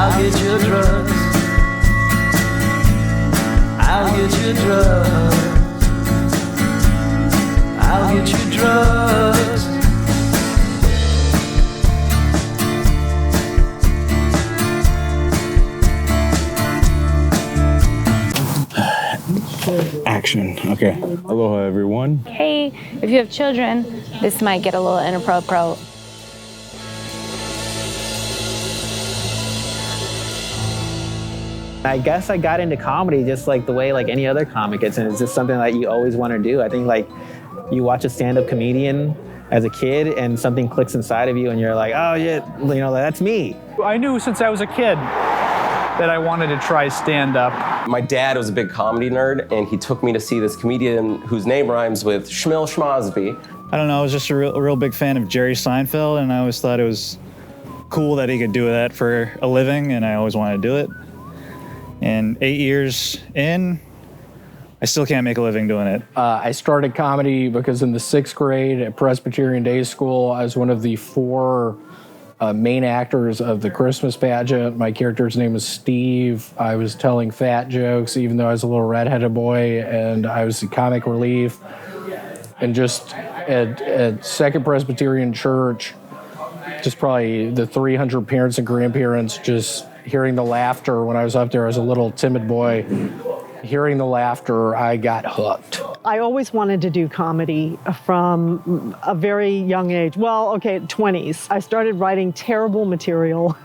I'll get you drugs. I'll get you drugs. I'll get you drugs. Action. Okay. Aloha, everyone. Hey, if you have children, this might get a little inappropriate. I guess I got into comedy just like the way like any other comic gets, and it's just something that you always want to do. I think like you watch a stand-up comedian as a kid and something clicks inside of you and you're like, oh yeah, you know, that's me. I knew since I was a kid that I wanted to try stand-up. My dad was a big comedy nerd, and he took me to see this comedian whose name rhymes with Shmil Schmosby. I don't know, I was just a real big fan of Jerry Seinfeld, and I always thought it was cool that he could do that for a living, and I always wanted to do it. And 8 years in, I still can't make a living doing it. I started comedy because in the 6th grade at Presbyterian Day School, I was one of the 4 main actors of the Christmas pageant. My character's name was Steve. I was telling fat jokes, even though I was a little redheaded boy, and I was the comic relief. And just at Second Presbyterian Church, just probably the 300 parents and grandparents just hearing the laughter when I was up there as a little timid boy. Hearing the laughter, I got hooked. I always wanted to do comedy from a very young age. Well, okay, 20s. I started writing terrible material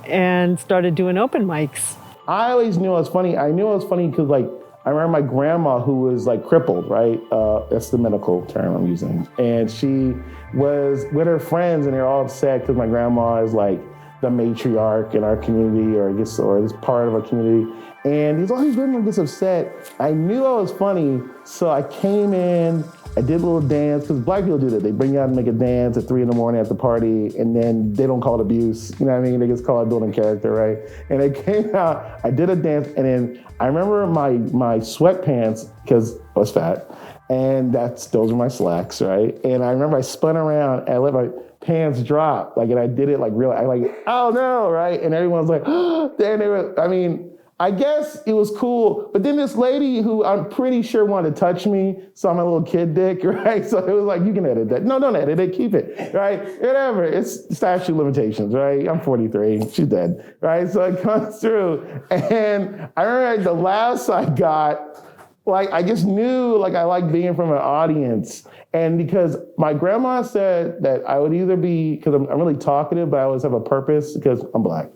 and started doing open mics. I always knew I was funny. I knew I was funny because, like, I remember my grandma who was, like, crippled, right? That's the medical term I'm using. And she was with her friends, and they're all upset because my grandma is, like, the matriarch in our community, or this part of our community. And these all these women gets upset. I knew I was funny, so I came in, I did a little dance, because black people do that. They bring you out and make a dance at 3 a.m. at the party, and then they don't call it abuse. You know what I mean? They just call it building character, right? And I came out, I did a dance, and then I remember my sweatpants, because I was fat, and those were my slacks, right? And I remember I spun around and I let my pants drop, like, and I did it like real, I like, oh no, right? And everyone's like, oh, then they were, I mean, I guess it was cool, but then this lady who I'm pretty sure wanted to touch me, so I'm a little kid dick, right? So it was like, you can edit that. No, don't edit it, keep it, right? Whatever, it's statute limitations, right? I'm 43, she's dead, right? So it comes through, and I remember the laughs I got, like, I just knew, like, I like being from an audience. And because my grandma said that I would either be, because I'm really talkative, but I always have a purpose because I'm black.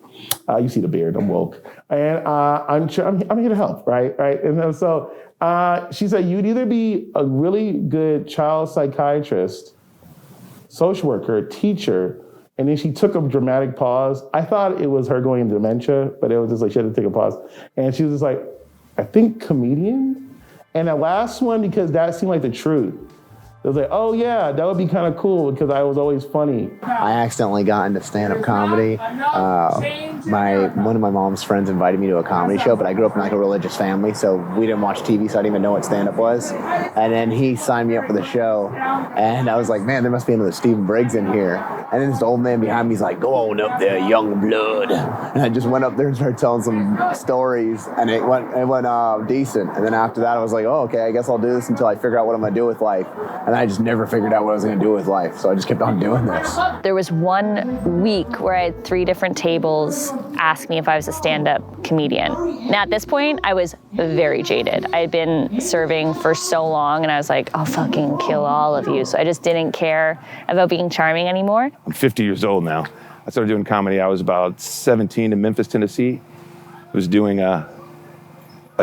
You see the beard, I'm woke. And I'm here to help, right? And then, so she said, you'd either be a really good child psychiatrist, social worker, teacher, and then she took a dramatic pause. I thought it was her going into dementia, but it was just like she had to take a pause. And she was just like, I think comedian? And the last one, because that seemed like the truth. It was like, oh yeah, that would be kind of cool because I was always funny. I accidentally got into stand-up comedy. One of my mom's friends invited me to a comedy show, but I grew up in like a religious family, so we didn't watch TV, so I didn't even know what stand-up was. And then he signed me up for the show, and I was like, man, there must be another Stephen Briggs in here. And then this old man behind me is like, go on up there, young blood. And I just went up there and started telling some stories, and it went decent. And then after that, I was like, oh, okay, I guess I'll do this until I figure out what I'm gonna do with life. And I just never figured out what I was going to do with life, so I just kept on doing this. There was one week where I had 3 different tables ask me if I was a stand-up comedian. Now at this point, I was very jaded. I had been serving for so long, and I was like, I'll fucking kill all of you. So I just didn't care about being charming anymore. I'm 50 years old now. I started doing comedy. I was about 17 in Memphis, Tennessee. I was doing a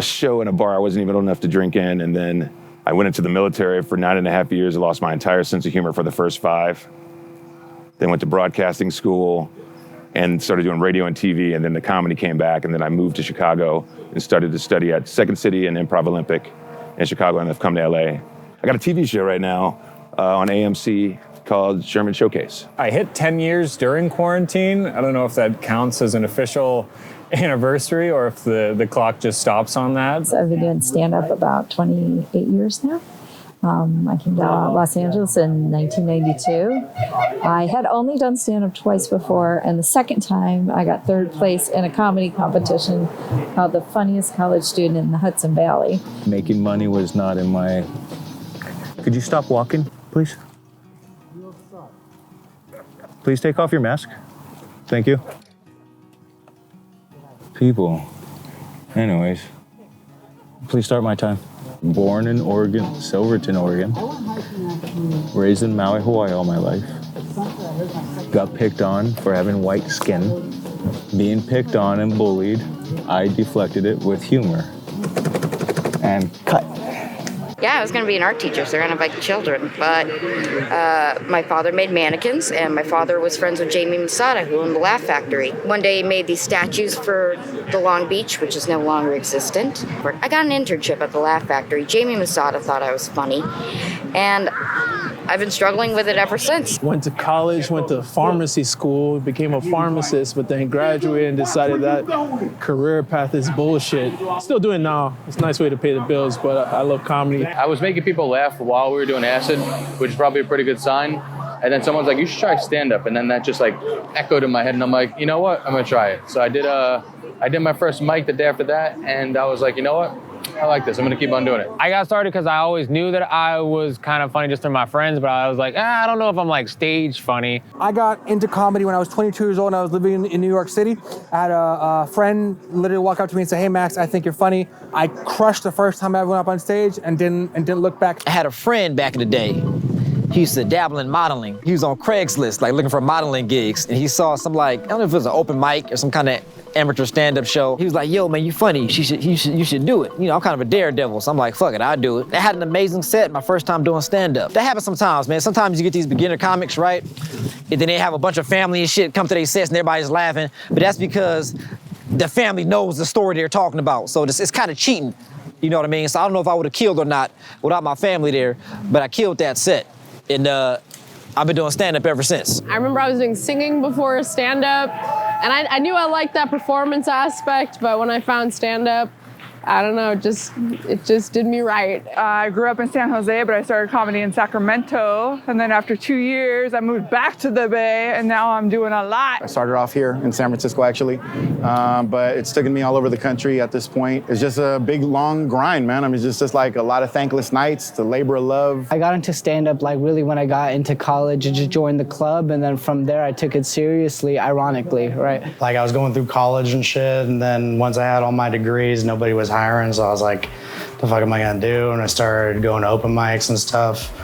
show in a bar I wasn't even old enough to drink in, and then I went into the military for 9.5 years. I lost my entire sense of humor for the first 5. Then went to broadcasting school and started doing radio and TV, and then the comedy came back, and then I moved to Chicago and started to study at Second City and Improv Olympic in Chicago, and I've come to LA. I got a TV show right now on AMC called Sherman Showcase. I hit 10 years during quarantine. I don't know if that counts as an official anniversary or if the clock just stops on that. So I've been doing stand-up about 28 years now. I came to Los Angeles in 1992. I had only done stand-up twice before, and the second time I got third place in a comedy competition called The Funniest College Student in the Hudson Valley. Making money was not in my... Could you stop walking, please? Please take off your mask. Thank you. People. Anyways, please start my time. Born in Oregon, Silverton, Oregon. Raised in Maui, Hawaii all my life. Got picked on for having white skin. Being picked on and bullied, I deflected it with humor. And cut. Yeah, I was going to be an art teacher surrounded by children, but my father made mannequins, and my father was friends with Jamie Masada, who owned the Laugh Factory. One day he made these statues for the Long Beach, which is no longer existent. I got an internship at the Laugh Factory. Jamie Masada thought I was funny, and I've been struggling with it ever since. Went to college, went to pharmacy school, became a pharmacist, but then graduated and decided that career path is bullshit. Still doing it now. It's a nice way to pay the bills, but I love comedy. I was making people laugh while we were doing acid, which is probably a pretty good sign. And then someone's like, you should try stand-up. And then that just like echoed in my head. And I'm like, you know what? I'm gonna try it. So I did my first mic the day after that. And I was like, you know what? I like this. I'm gonna keep on doing it. I got started because I always knew that I was kind of funny just through my friends, but I was like, I don't know if I'm like stage funny. I got into comedy when I was 22 years old and I was living in New York City. I had a friend literally walk up to me and say, hey Max, I think you're funny. I crushed the first time I went up on stage and didn't look back. I had a friend back in the day. He used to dabble in modeling. He was on Craigslist, like looking for modeling gigs, and he saw some like, I don't know if it was an open mic or some kind of amateur stand-up show. He was like, yo, man, you funny. You should do it. You know, I'm kind of a daredevil, so I'm like, fuck it, I'll do it. I had an amazing set my first time doing stand-up. That happens sometimes, man. Sometimes you get these beginner comics, right? And then they have a bunch of family and shit come to their sets and everybody's laughing, but that's because the family knows the story they're talking about. So it's kind of cheating, you know what I mean? So I don't know if I would have killed or not without my family there, but I killed that set. And I've been doing stand-up ever since. I remember I was doing singing before stand-up, and I knew I liked that performance aspect, but when I found stand-up, I don't know, it just did me right. I grew up in San Jose, but I started comedy in Sacramento. And then after 2 years, I moved back to the Bay, and now I'm doing a lot. I started off here in San Francisco, actually, but it's taken me all over the country at this point. It's just a big, long grind, man. I mean, it's just like a lot of thankless nights, the labor of love. I got into stand-up like really when I got into college and just joined the club, and then from there I took it seriously, ironically, right? Like I was going through college and shit, and then once I had all my degrees, nobody was hiring, so I was like, the fuck am I gonna do? And I started going to open mics and stuff.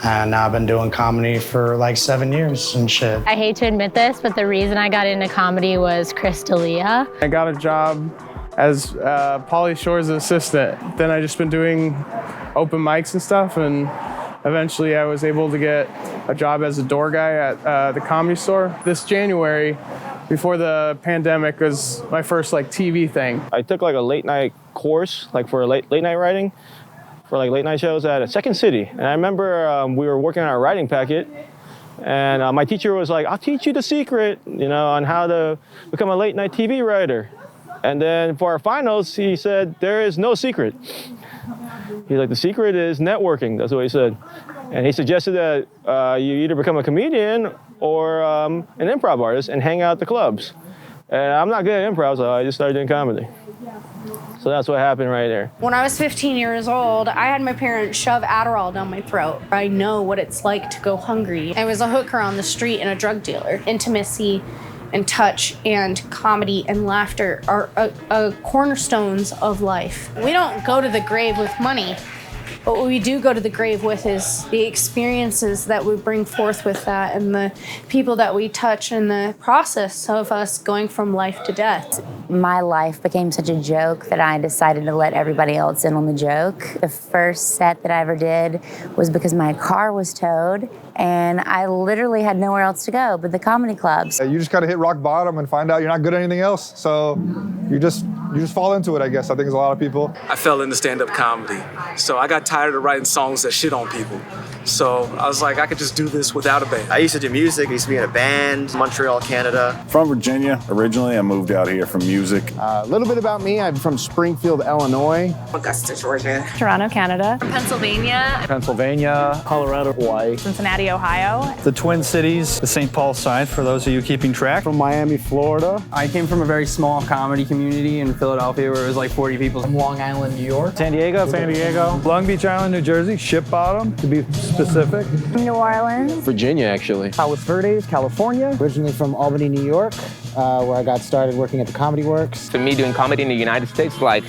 And now I've been doing comedy for like 7 years and shit. I hate to admit this, but the reason I got into comedy was Chris D'Elia. I got a job as Pauly Shore's assistant. Then I just been doing open mics and stuff, and eventually I was able to get a job as a door guy at the Comedy Store. This January, before the pandemic, was my first like TV thing. I took like a late night course, like for late night writing, for like late night shows at Second City. And I remember we were working on our writing packet, and my teacher was like, I'll teach you the secret, you know, on how to become a late night TV writer. And then for our finals, he said, there is no secret. He's like, the secret is networking. That's what he said. And he suggested that you either become a comedian or an improv artist and hang out at the clubs. And I'm not good at improv, so I just started doing comedy. So that's what happened right there. When I was 15 years old, I had my parents shove Adderall down my throat. I know what it's like to go hungry. I was a hooker on the street and a drug dealer. Intimacy and touch and comedy and laughter are cornerstones of life. We don't go to the grave with money, but what we do go to the grave with is the experiences that we bring forth with that and the people that we touch in the process of us going from life to death. My life became such a joke that I decided to let everybody else in on the joke. The first set that I ever did was because my car was towed and I literally had nowhere else to go but the comedy clubs. You just kind of hit rock bottom and find out you're not good at anything else. So you just fall into it, I guess. I think there's a lot of people. I fell into stand-up comedy. So I got tired tired of writing songs that shit on people. So I was like, I could just do this without a band. I used to do music. I used to be in a band, Montreal, Canada. From Virginia, originally. I moved out here from music. A little bit about me. I'm from Springfield, Illinois. Augusta, Georgia. Toronto, Canada. Pennsylvania. Pennsylvania, Colorado, Hawaii. Cincinnati, Ohio. the Twin Cities, the St. Paul side, for those of you keeping track. From Miami, Florida. I came from a very small comedy community in Philadelphia where it was like 40 people. From Long Island, New York. San Diego. Long Beach Island, New Jersey. Ship Bottom, to be specific. New Orleans. Virginia, actually. Palos Verdes, California. Originally from Albany, New York, where I got started working at the Comedy Works. To me, doing comedy in the United States, like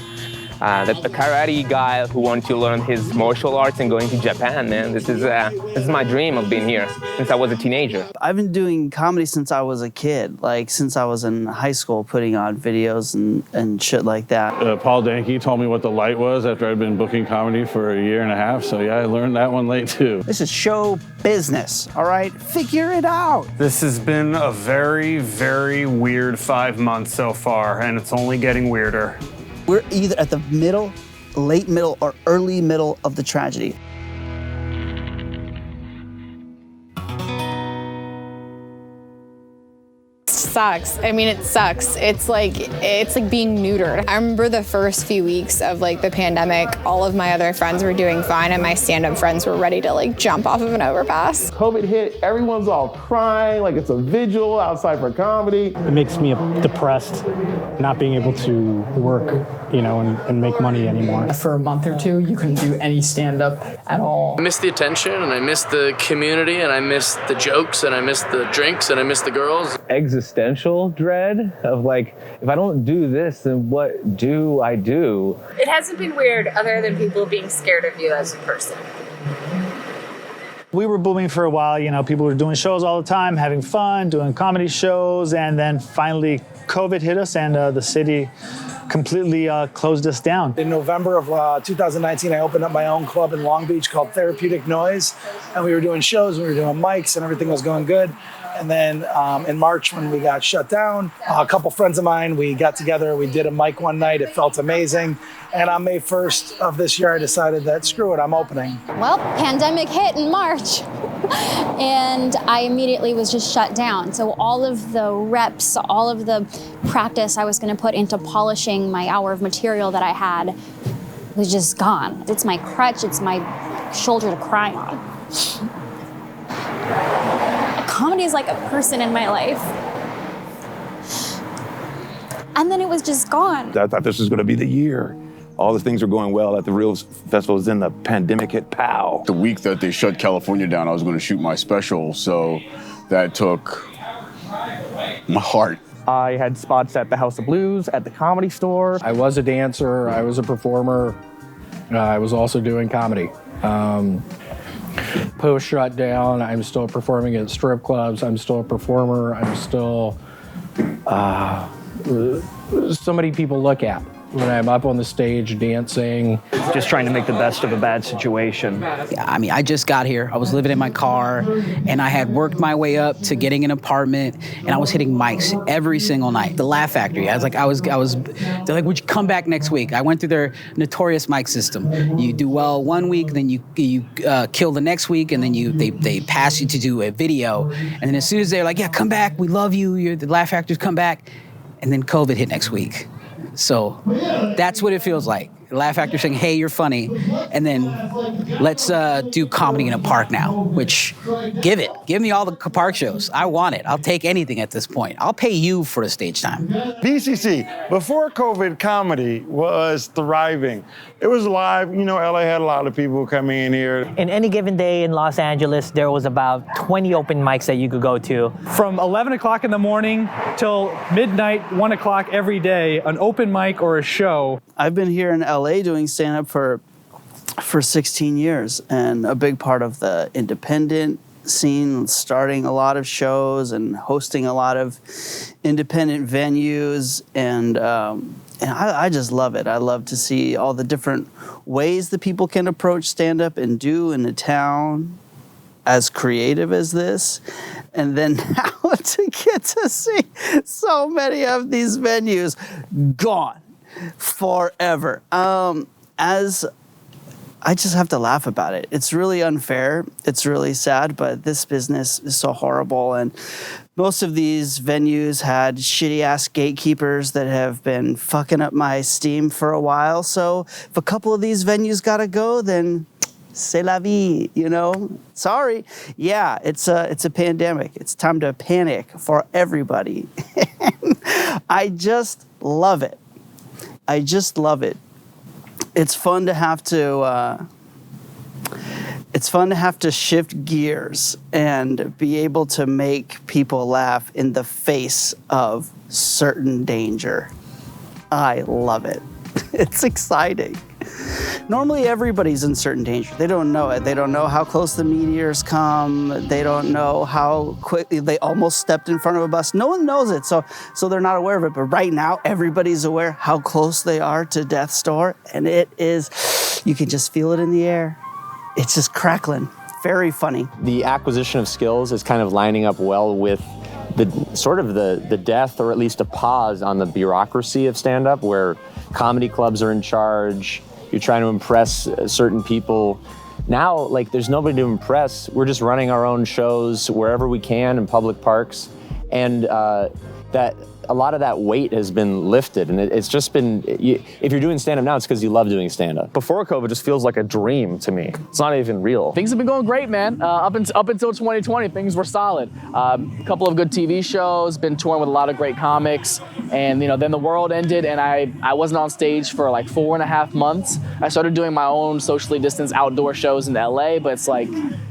the karate guy who wants to learn his martial arts and going to Japan, man. This is my dream of being here since I was a teenager. I've been doing comedy since I was a kid, like since I was in high school, putting on videos and shit like that. Paul Danke told me what the light was after I'd been booking comedy for a year and a half. So yeah, I learned that one late too. This is show business, all right? Figure it out. This has been a very, very weird 5 months so far, and it's only getting weirder. We're either at the middle, late middle, or early middle of the tragedy. Sucks. I mean, it sucks. It's like being neutered. I remember the first few weeks of like the pandemic, all of my other friends were doing fine and my stand-up friends were ready to like jump off of an overpass. COVID hit, everyone's all crying like it's a vigil outside for comedy. It makes me depressed not being able to work, and make money anymore. For a month or two, you couldn't do any stand-up at all. I missed the attention and I missed the community and I missed the jokes and I missed the drinks and I missed the girls. Existential dread of like, if I don't do this, then what do I do? It hasn't been weird other than people being scared of you as a person. We were booming for a while, people were doing shows all the time, having fun, doing comedy shows, and then finally COVID hit us and the city completely closed us down. In November of 2019, I opened up my own club in Long Beach called Therapeutic Noise, and we were doing shows, we were doing mics, and everything was going good. And then in March, when we got shut down, a couple friends of mine, we got together, we did a mic one night, it felt amazing. And on May 1st of this year, I decided that screw it, I'm opening. Well, pandemic hit in March, and I immediately was just shut down. So all of the reps, all of the practice I was gonna put into polishing my hour of material that I had was just gone. It's my crutch, it's my shoulder to cry on. Comedy is like a person in my life. And then it was just gone. I thought this was going to be the year. All the things were going well at the Reels Festival, then the pandemic hit, pow. The week that they shut California down, I was going to shoot my special, so that took my heart. I had spots at the House of Blues, at the Comedy Store. I was a dancer, I was a performer. I was also doing comedy. Post shutdown, I'm still performing at strip clubs. I'm still a performer. I'm still somebody people look at when I'm up on the stage dancing. Just trying to make the best of a bad situation. Yeah, I mean, I just got here. I was living in my car, and I had worked my way up to getting an apartment, and I was hitting mics every single night. The Laugh Factory. They're like, would you come back next week? I went through their notorious mic system. You do well one week, then you kill the next week, and then they pass you to do a video. And then as soon as they're like, yeah, come back, we love you, the Laugh Factory's come back, and then COVID hit next week. So that's what it feels like. Laugh Factory saying, hey, you're funny, and then let's do comedy in a park now, which give me all the park shows. I want it. I'll take anything at this point. I'll pay you for the stage time. BCC, before COVID, comedy was thriving. It was live. LA had a lot of people coming in here. In any given day in Los Angeles, there was about 20 open mics that you could go to. From 11 o'clock in the morning till midnight, 1 o'clock every day, an open mic or a show. I've been here in LA doing stand-up for 16 years, and a big part of the independent scene, starting a lot of shows and hosting a lot of independent venues, and I just love it. I love to see all the different ways that people can approach stand-up and do in a town as creative as this. And then now to get to see so many of these venues gone forever. As I just have to laugh about it. It's really unfair. It's really sad, but this business is so horrible. And most of these venues had shitty ass gatekeepers that have been fucking up my steam for a while. So if a couple of these venues gotta go, then c'est la vie, you know? Sorry. Yeah, it's a pandemic. It's time to panic for everybody. I just love it. I just love it. It's fun to have to shift gears and be able to make people laugh in the face of certain danger. I love it. It's exciting. Normally everybody's in certain danger. They don't know it. They don't know how close the meteors come. They don't know how quickly they almost stepped in front of a bus. No one knows it, so they're not aware of it. But right now, everybody's aware how close they are to death's door, and it is, you can just feel it in the air. It's just crackling. Very funny. The acquisition of skills is kind of lining up well with the sort of the death, or at least a pause on the bureaucracy of stand-up, where comedy clubs are in charge. You're trying to impress certain people. Now, like, there's nobody to impress. We're just running our own shows wherever we can in public parks. And that a lot of that weight has been lifted. And it's just been, if you're doing stand-up now, it's because you love doing stand-up. Before COVID, just feels like a dream to me. It's not even real. Things have been going great, man. Up until 2020, things were solid. A couple of good TV shows, been touring with a lot of great comics. And then the world ended and I wasn't on stage for like 4.5 months. I started doing my own socially distanced outdoor shows in LA, but it's like,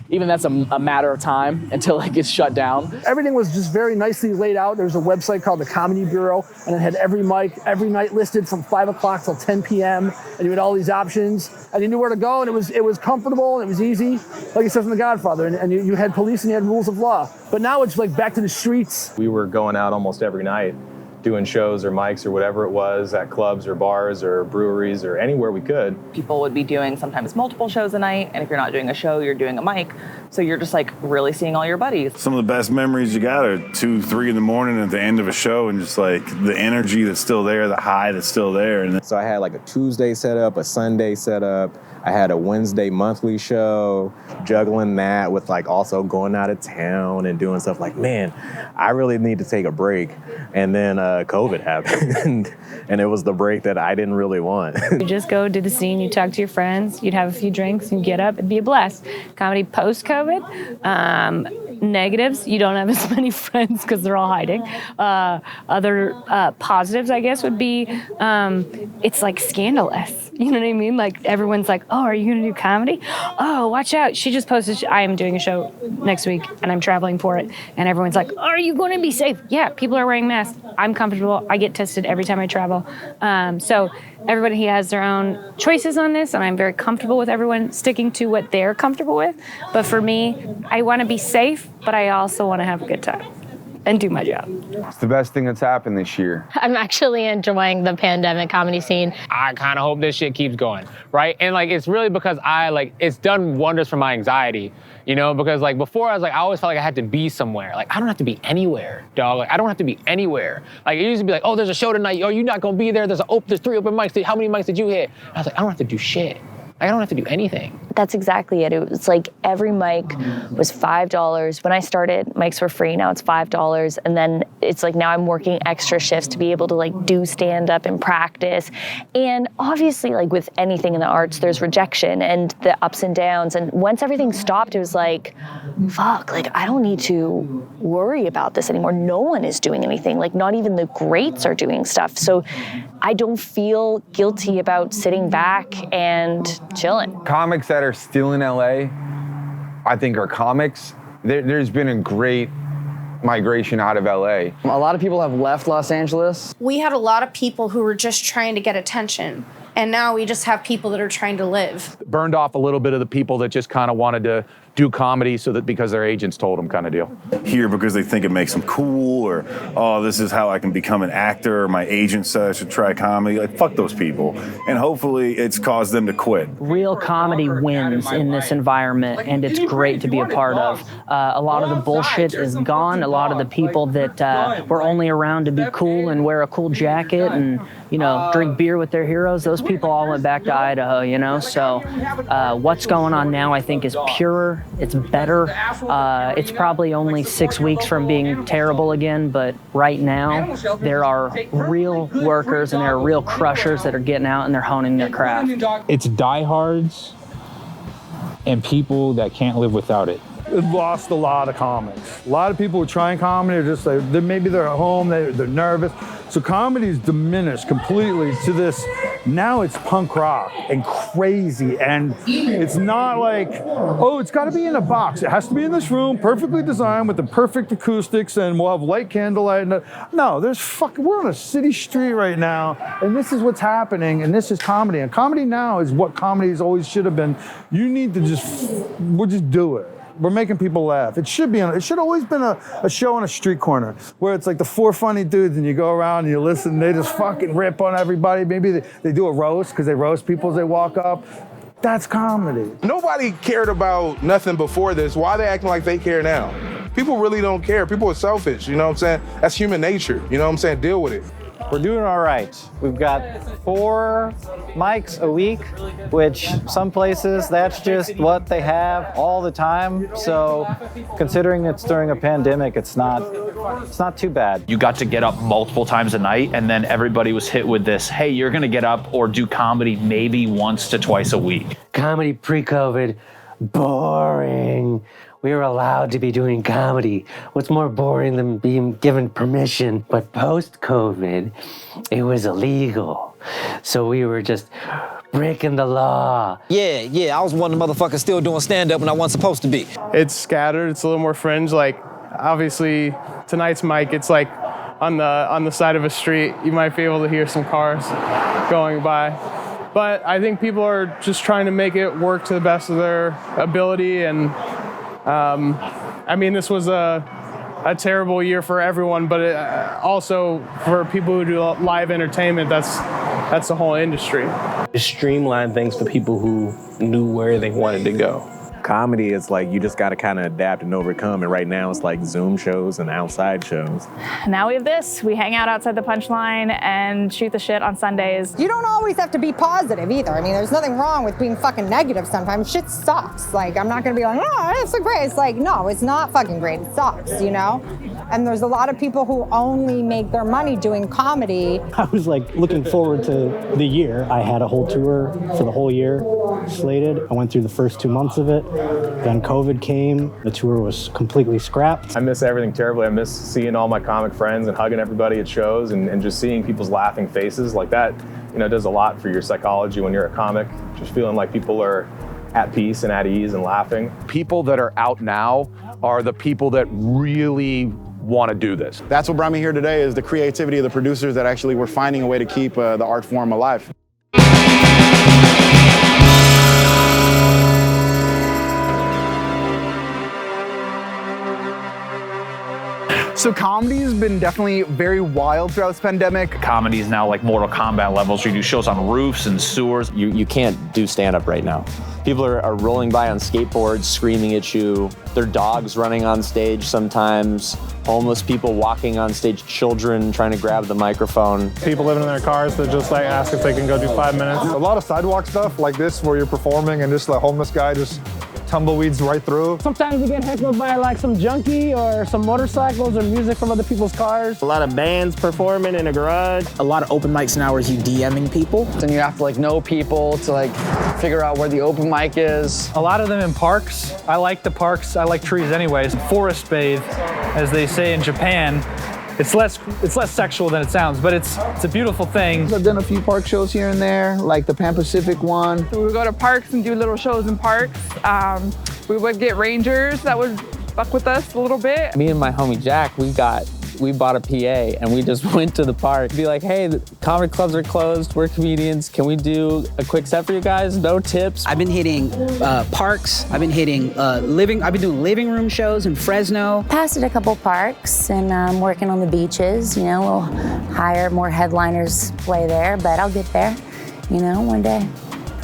even that's a matter of time until it gets shut down. Everything was just very nicely laid out. There's a website called the Comedy Bureau, and it had every mic every night listed from 5 o'clock till 10 p.m. And you had all these options, and you knew where to go, and it was comfortable and it was easy, like it says in The Godfather. And you had police and you had rules of law. But now it's like back to the streets. We were going out almost every night, doing shows or mics or whatever it was at clubs or bars or breweries or anywhere we could. People would be doing sometimes multiple shows a night, and if you're not doing a show, you're doing a mic. So you're just like really seeing all your buddies. Some of the best memories you got are 2, 3 in the morning at the end of a show, and just like the energy that's still there, the high that's still there. And so I had like a Tuesday setup, a Sunday setup. I had a Wednesday monthly show, juggling that with like also going out of town and doing stuff like, man, I really need to take a break. And then COVID happened, and it was the break that I didn't really want. You just go do the scene, you talk to your friends, you'd have a few drinks, and get up, it'd be a blast. Comedy post-COVID, negatives, you don't have as many friends because they're all hiding. Other positives, I guess, would be it's like scandalous. You know what I mean? Like everyone's like, oh, are you going to do comedy? Oh, watch out. She just posted, I am doing a show next week and I'm traveling for it. And everyone's like, are you going to be safe? Yeah, people are wearing masks. I'm comfortable. I get tested every time I travel. So everybody has their own choices on this, and I'm very comfortable with everyone sticking to what they're comfortable with. But for me, I want to be safe, but I also want to have a good time and do my job. It's the best thing that's happened this year. I'm actually enjoying the pandemic comedy scene. I kind of hope this shit keeps going, right? And like, it's really because it's done wonders for my anxiety, because like before I always felt like I had to be somewhere. Like, I don't have to be anywhere, dog. Like, I don't have to be anywhere. Like, it used to be like, oh, there's a show tonight. Oh, you're not gonna be there. There's 3 open mics. How many mics did you hit? And I was like, I don't have to do shit. I don't have to do anything. That's exactly it. It was like every mic was $5. When I started, mics were free. Now it's $5. And then it's like now I'm working extra shifts to be able to like do stand up and practice. And obviously, like with anything in the arts, there's rejection and the ups and downs. And once everything stopped, it was like, fuck, like I don't need to worry about this anymore. No one is doing anything. Like not even the greats are doing stuff. So I don't feel guilty about sitting back and chilling. Comics that are still in LA, I think are comics. There's been a great migration out of LA. A lot of people have left Los Angeles. We had a lot of people who were just trying to get attention. And now we just have people that are trying to live. Burned off a little bit of the people that just kind of wanted to do comedy so that because their agents told them kind of deal. Here because they think it makes them cool, or, oh, this is how I can become an actor, or my agent said I should try comedy. Like, fuck those people. And hopefully it's caused them to quit. Real comedy wins in this environment, and it's great to be a part of. A lot of the bullshit is gone. A lot of the people that were only around to be cool and wear a cool jacket and, you know, drink beer with their heroes, those people all went back to Idaho, you know? So what's going on now, I think, is purer. It's better. It's probably only 6 weeks from being terrible again, but right now there are real workers and there are real crushers that are getting out and they're honing their craft. It's diehards and people that can't live without it. It lost a lot of comics. A lot of people who are trying comedy are just like, maybe they're at home, they're nervous. So comedy's diminished completely to this, now it's punk rock and crazy. And it's not like, oh, it's gotta be in a box. It has to be in this room, perfectly designed with the perfect acoustics, and we'll have light candlelight. No, we're on a city street right now, and this is what's happening, and this is comedy. And comedy now is what comedies always should have been. You need to we'll just do it. We're making people laugh. It should always been a show on a street corner where it's like the four funny dudes and you go around and you listen and they just fucking rip on everybody. Maybe they do a roast because they roast people as they walk up. That's comedy. Nobody cared about nothing before this. Why are they acting like they care now? People really don't care. People are selfish, you know what I'm saying? That's human nature, you know what I'm saying? Deal with it. We're doing all right. We've got 4 mics a week, which some places, that's just what they have all the time. So considering it's during a pandemic, it's not too bad. You got to get up multiple times a night, and then everybody was hit with this, hey, you're gonna get up or do comedy maybe once to twice a week. Comedy pre-COVID, boring. We were allowed to be doing comedy. What's more boring than being given permission? But post-COVID, it was illegal. So we were just breaking the law. Yeah, I was one of the motherfuckers still doing stand-up when I wasn't supposed to be. It's scattered, it's a little more fringe. Like, obviously, tonight's mic, it's like on the side of a street. You might be able to hear some cars going by. But I think people are just trying to make it work to the best of their ability, and I mean, this was a terrible year for everyone, but also for people who do live entertainment, that's the whole industry. Just streamline things for people who knew where they wanted to go. Comedy is like, you just got to kind of adapt and overcome. And right now it's like Zoom shows and outside shows. Now we have this. We hang out outside the Punchline and shoot the shit on Sundays. You don't always have to be positive either. I mean, there's nothing wrong with being fucking negative sometimes. Shit sucks. Like, I'm not going to be like, oh, it's so great. It's like, no, it's not fucking great. It sucks, you know? And there's a lot of people who only make their money doing comedy. I was like looking forward to the year. I had a whole tour for the whole year slated. I went through the first 2 months of it. Then COVID came. The tour was completely scrapped. I miss everything terribly. I miss seeing all my comic friends and hugging everybody at shows and just seeing people's laughing faces like that. You know, does a lot for your psychology when you're a comic. Just feeling like people are at peace and at ease and laughing. People that are out now are the people that really want to do this. That's what brought me here today, is the creativity of the producers that actually were finding a way to keep the art form alive. So comedy has been definitely very wild throughout this pandemic. Comedy is now like Mortal Kombat levels. You do shows on roofs and sewers. You can't do stand-up right now. People are rolling by on skateboards, screaming at you. Their dogs running on stage sometimes. Homeless people walking on stage, children trying to grab the microphone. People living in their cars that just like ask if they can go do 5 minutes. A lot of sidewalk stuff like this where you're performing and just the homeless guy just tumbleweeds right through. Sometimes we get heckled by like some junkie or some motorcycles or music from other people's cars. A lot of bands performing in a garage. A lot of open mics now is you DMing people. Then you have to like know people to like figure out where the open mic is. A lot of them in parks. I like the parks. I like trees anyways. Forest bathe, as they say in Japan. It's less sexual than it sounds, but it's a beautiful thing. I've done a few park shows here and there, like the Pan Pacific one. We would go to parks and do little shows in parks. We would get rangers that would fuck with us a little bit. Me and my homie Jack, we got we bought a PA and we just went to the park. Be like, hey, the comedy clubs are closed. We're comedians. Can we do a quick set for you guys? No tips. I've been hitting parks. I've been hitting I've been doing living room shows in Fresno. Passed at a couple parks and working on the beaches. You know, we'll hire more headliners play there, but I'll get there, you know, one day.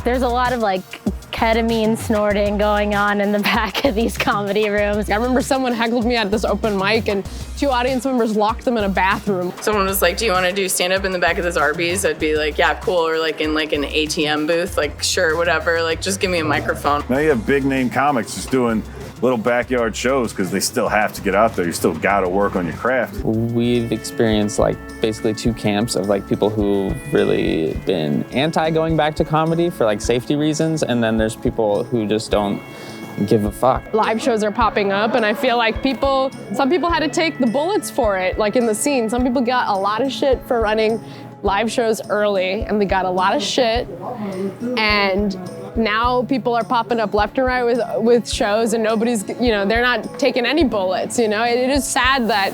There's a lot of like ketamine snorting going on in the back of these comedy rooms. I remember someone heckled me at this open mic and 2 audience members locked them in a bathroom. Someone was like, do you want to do stand-up in the back of this Arby's? I'd be like, yeah, cool. Or like in like an ATM booth, like sure, whatever. Like just give me a microphone. Now you have big name comics just doing little backyard shows because they still have to get out there. You still got to work on your craft. We've experienced like basically 2 camps of like people who've really been anti going back to comedy for like safety reasons, and then there's people who just don't give a fuck. Live shows are popping up and I feel like some people had to take the bullets for it, like in the scene. Some people got a lot of shit for running live shows early and they got a lot of shit, and now people are popping up left and right with shows and nobody's, you know, they're not taking any bullets, you know. It is sad that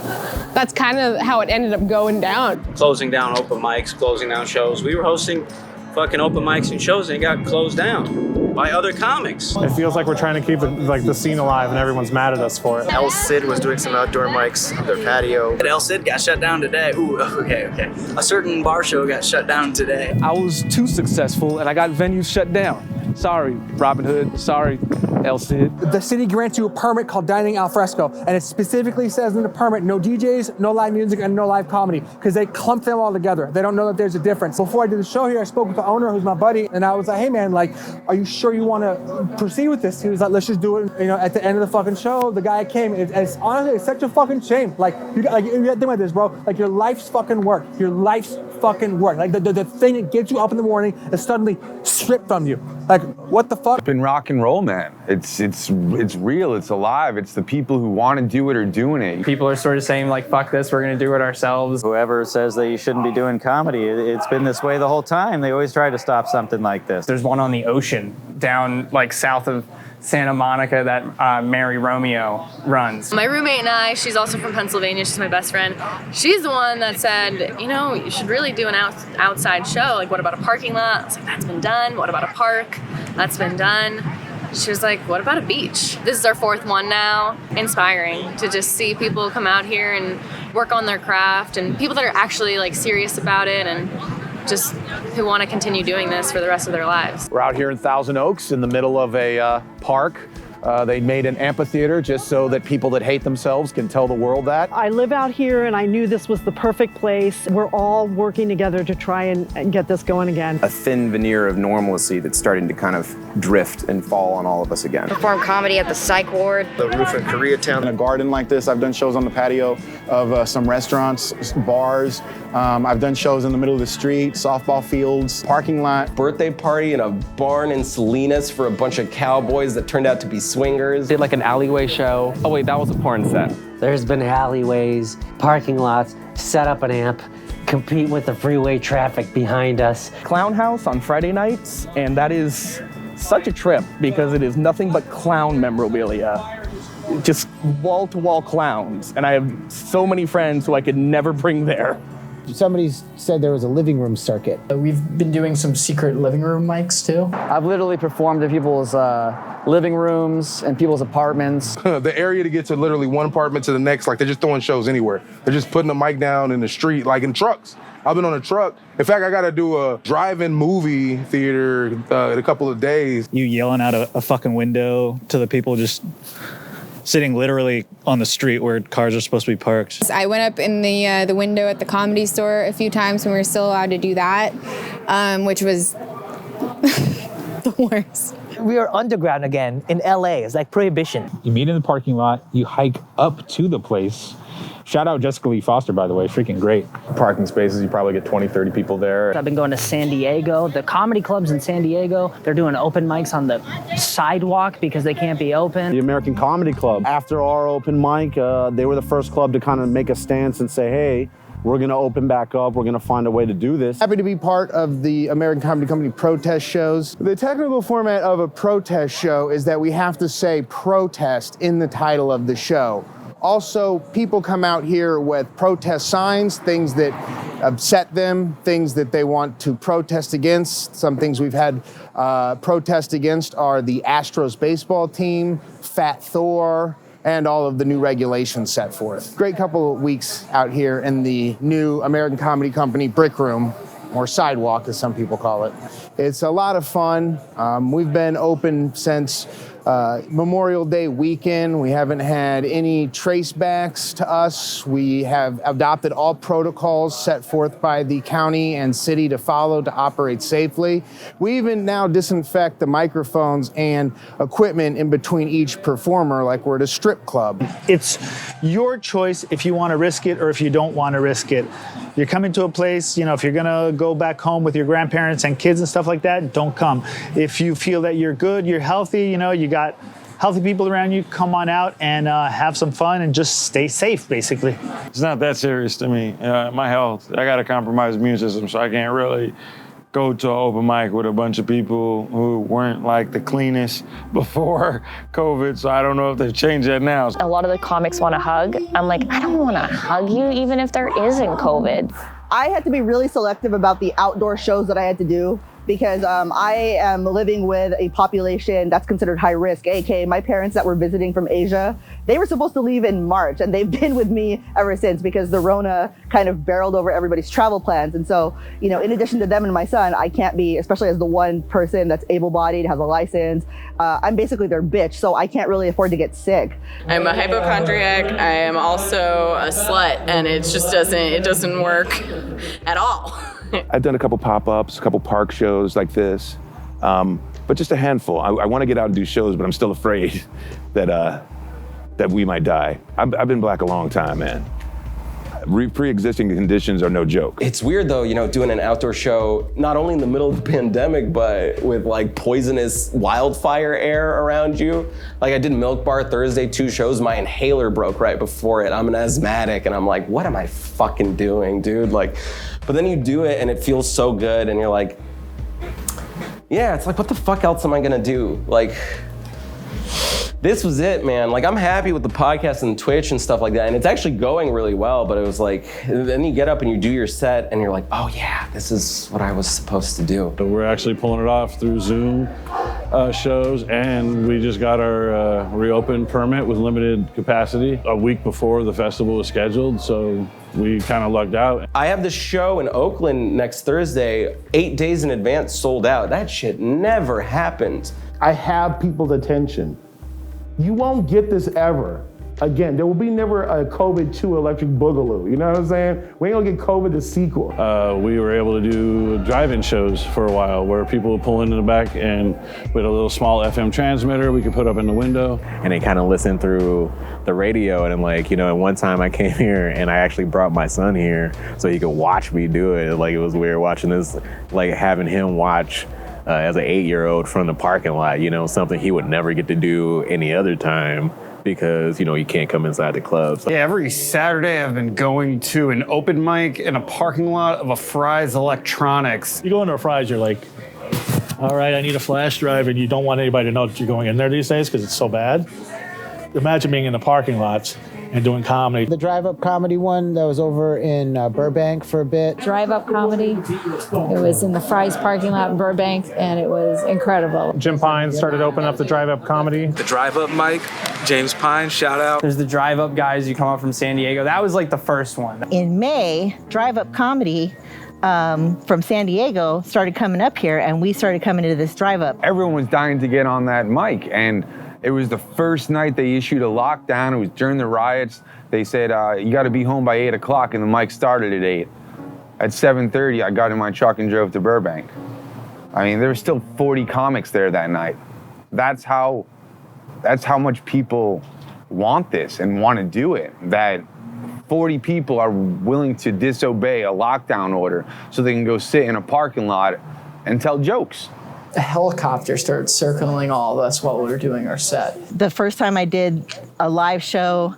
that's kind of how it ended up going down. Closing down open mics, closing down shows. We were hosting fucking open mics and shows and it got closed down by other comics. It feels like we're trying to keep the scene alive and everyone's mad at us for it. El Cid was doing some outdoor mics on their patio. But El Cid got shut down today. Ooh, okay. A certain bar show got shut down today. I was too successful and I got venues shut down. Sorry, Robin Hood. Sorry, El Cid. The city grants you a permit called Dining Al Fresco, and it specifically says in the permit, no DJs, no live music, and no live comedy, because they clump them all together. They don't know that there's a difference. Before I did the show here, I spoke with the owner, who's my buddy, and I was like, hey man, like, are you sure you want to proceed with this? He was like, let's just do it, you know, at the end of the fucking show. The guy came, it's honestly, it's such a fucking shame. Like, you gotta think about this, bro. Like, your life's fucking work. Your life's fucking work. Like, the thing that gets you up in the morning is suddenly stripped from you. Like, what the fuck? It's been rock and roll, man. It's real, it's alive. It's the people who want to do it are doing it. People are sort of saying like, fuck this, we're gonna do it ourselves. Whoever says that you shouldn't be doing comedy, it's been this way the whole time. They always try to stop something like this. There's one on the ocean down like south of Santa Monica that Mary Romeo runs. My roommate and I, she's also from Pennsylvania, she's my best friend. She's the one that said, you know, you should really do an outside show. Like, what about a parking lot? I was like, that's been done. What about a park? That's been done. She was like, what about a beach? This is our 4th one now. Inspiring to just see people come out here and work on their craft, and people that are actually like serious about it and just who want to continue doing this for the rest of their lives. We're out here in Thousand Oaks in the middle of a park. They made an amphitheater just so that people that hate themselves can tell the world that. I live out here and I knew this was the perfect place. We're all working together to try and get this going again. A thin veneer of normalcy that's starting to kind of drift and fall on all of us again. Perform comedy at the psych ward. The roof in Koreatown. In a garden like this, I've done shows on the patio of some restaurants, bars. I've done shows in the middle of the street, softball fields, parking lot. Birthday party in a barn in Salinas for a bunch of cowboys that turned out to be swingers. Did like an alleyway show. Oh wait, that was a porn set. There's been alleyways, parking lots, set up an amp, compete with the freeway traffic behind us. Clown House on Friday nights, and that is such a trip because it is nothing but clown memorabilia. Just wall-to-wall clowns, and I have so many friends who I could never bring there. Somebody said there was a living room circuit. We've been doing some secret living room mics too. I've literally performed in people's living rooms and people's apartments. The area to get to literally one apartment to the next, like they're just throwing shows anywhere. They're just putting a mic down in the street, like in trucks. I've been on a truck. In fact, I got to do a drive-in movie theater in a couple of days. You yelling out a fucking window to the people just sitting literally on the street where cars are supposed to be parked. I went up in the window at the Comedy Store a few times when we were still allowed to do that, which was the worst. We are underground again in LA. It's like Prohibition. You meet in the parking lot, you hike up to the place. Shout out Jessica Lee Foster, by the way, freaking great. Parking spaces, you probably get 20, 30 people there. I've been going to San Diego. The comedy clubs in San Diego, they're doing open mics on the sidewalk because they can't be open. The American Comedy Club, after our open mic, they were the first club to kind of make a stance and say, hey, we're going to open back up. We're going to find a way to do this. Happy to be part of the American Comedy Company protest shows. The technical format of a protest show is that we have to say protest in the title of the show, Also, people come out here with protest signs, things that upset them, things that they want to protest against. Some things we've had protest against are the Astros baseball team, Fat Thor, and all of the new regulations set forth. Great couple of weeks out here in the new American Comedy Company Brick Room, or Sidewalk as some people call it. It's a lot of fun. We've been open since Memorial Day weekend. We haven't had any tracebacks to us. We have adopted all protocols set forth by the county and city to follow to operate safely. We even now disinfect the microphones and equipment in between each performer like we're at a strip club. It's your choice if you want to risk it or if you don't want to risk it. You're coming to a place, if you're gonna go back home with your grandparents and kids and stuff like that, don't come. If you feel that you're good, you're healthy, you got healthy people around you, come on out and have some fun and just stay safe, basically. It's not that serious to me. My health, I got a compromised immune system, so I can't really go to an open mic with a bunch of people who weren't like the cleanest before COVID, so I don't know if they've changed that now. A lot of the comics want to hug. I'm like, I don't want to hug you even if there isn't COVID. I had to be really selective about the outdoor shows that I had to do because I am living with a population that's considered high risk, aka my parents that were visiting from Asia. They were supposed to leave in March and they've been with me ever since because the Rona kind of barreled over everybody's travel plans. And so, in addition to them and my son, I can't be, especially as the one person that's able-bodied, has a license, I'm basically their bitch, so I can't really afford to get sick. I'm a hypochondriac, I am also a slut, and it doesn't work at all. I've done a couple pop-ups, a couple park shows like this, but just a handful. I want to get out and do shows, but I'm still afraid that we might die. I've been black a long time, man. Pre-existing conditions are no joke. It's weird though, doing an outdoor show, not only in the middle of the pandemic, but with like poisonous wildfire air around you. Like I did Milk Bar Thursday, 2 shows, my inhaler broke right before it. I'm an asthmatic and I'm like, what am I fucking doing, dude? But then you do it and it feels so good and you're like, yeah, it's like, what the fuck else am I gonna do? This was it, man. I'm happy with the podcast and Twitch and stuff like that, and it's actually going really well, but it was then you get up and you do your set, and you're like, oh yeah, this is what I was supposed to do. So we're actually pulling it off through Zoom shows, and we just got our reopen permit with limited capacity a week before the festival was scheduled, so we kind of lucked out. I have this show in Oakland next Thursday, 8 days in advance, sold out. That shit never happened. I have people's attention. You won't get this ever again. There will be never a COVID 2 Electric Boogaloo. You know what I'm saying? We ain't gonna get COVID the sequel. We were able to do drive-in shows for a while where people would pull into the back and with a little small FM transmitter we could put up in the window. And they kind of listen through the radio and at one time I came here and I actually brought my son here so he could watch me do it. It was weird watching this, having him watch as an 8-year-old from the parking lot, something he would never get to do any other time because, he can't come inside the club. So. Yeah, every Saturday I've been going to an open mic in a parking lot of a Fry's Electronics. You go into a Fry's, you're like, all right, I need a flash drive, and you don't want anybody to know that you're going in there these days because it's so bad. Imagine being in the parking lots and doing comedy. The drive-up comedy one that was over in Burbank for a bit. Drive-up comedy. It was in the Fry's parking lot in Burbank, and it was incredible. Jim Pine started opening up the drive-up comedy. The drive-up mic, James Pine, shout out. There's the drive-up guys who come up from San Diego. That was the first one. In May, drive-up comedy from San Diego started coming up here, and we started coming to this drive-up. Everyone was dying to get on that mic, and it was the first night they issued a lockdown. It was during the riots. They said, you got to be home by 8 o'clock, and the mic started at 8. At 7:30, I got in my truck and drove to Burbank. I mean, there were still 40 comics there that night. That's how much people want this and want to do it, that 40 people are willing to disobey a lockdown order so they can go sit in a parking lot and tell jokes. A helicopter started circling all of us while we were doing our set. The first time I did a live show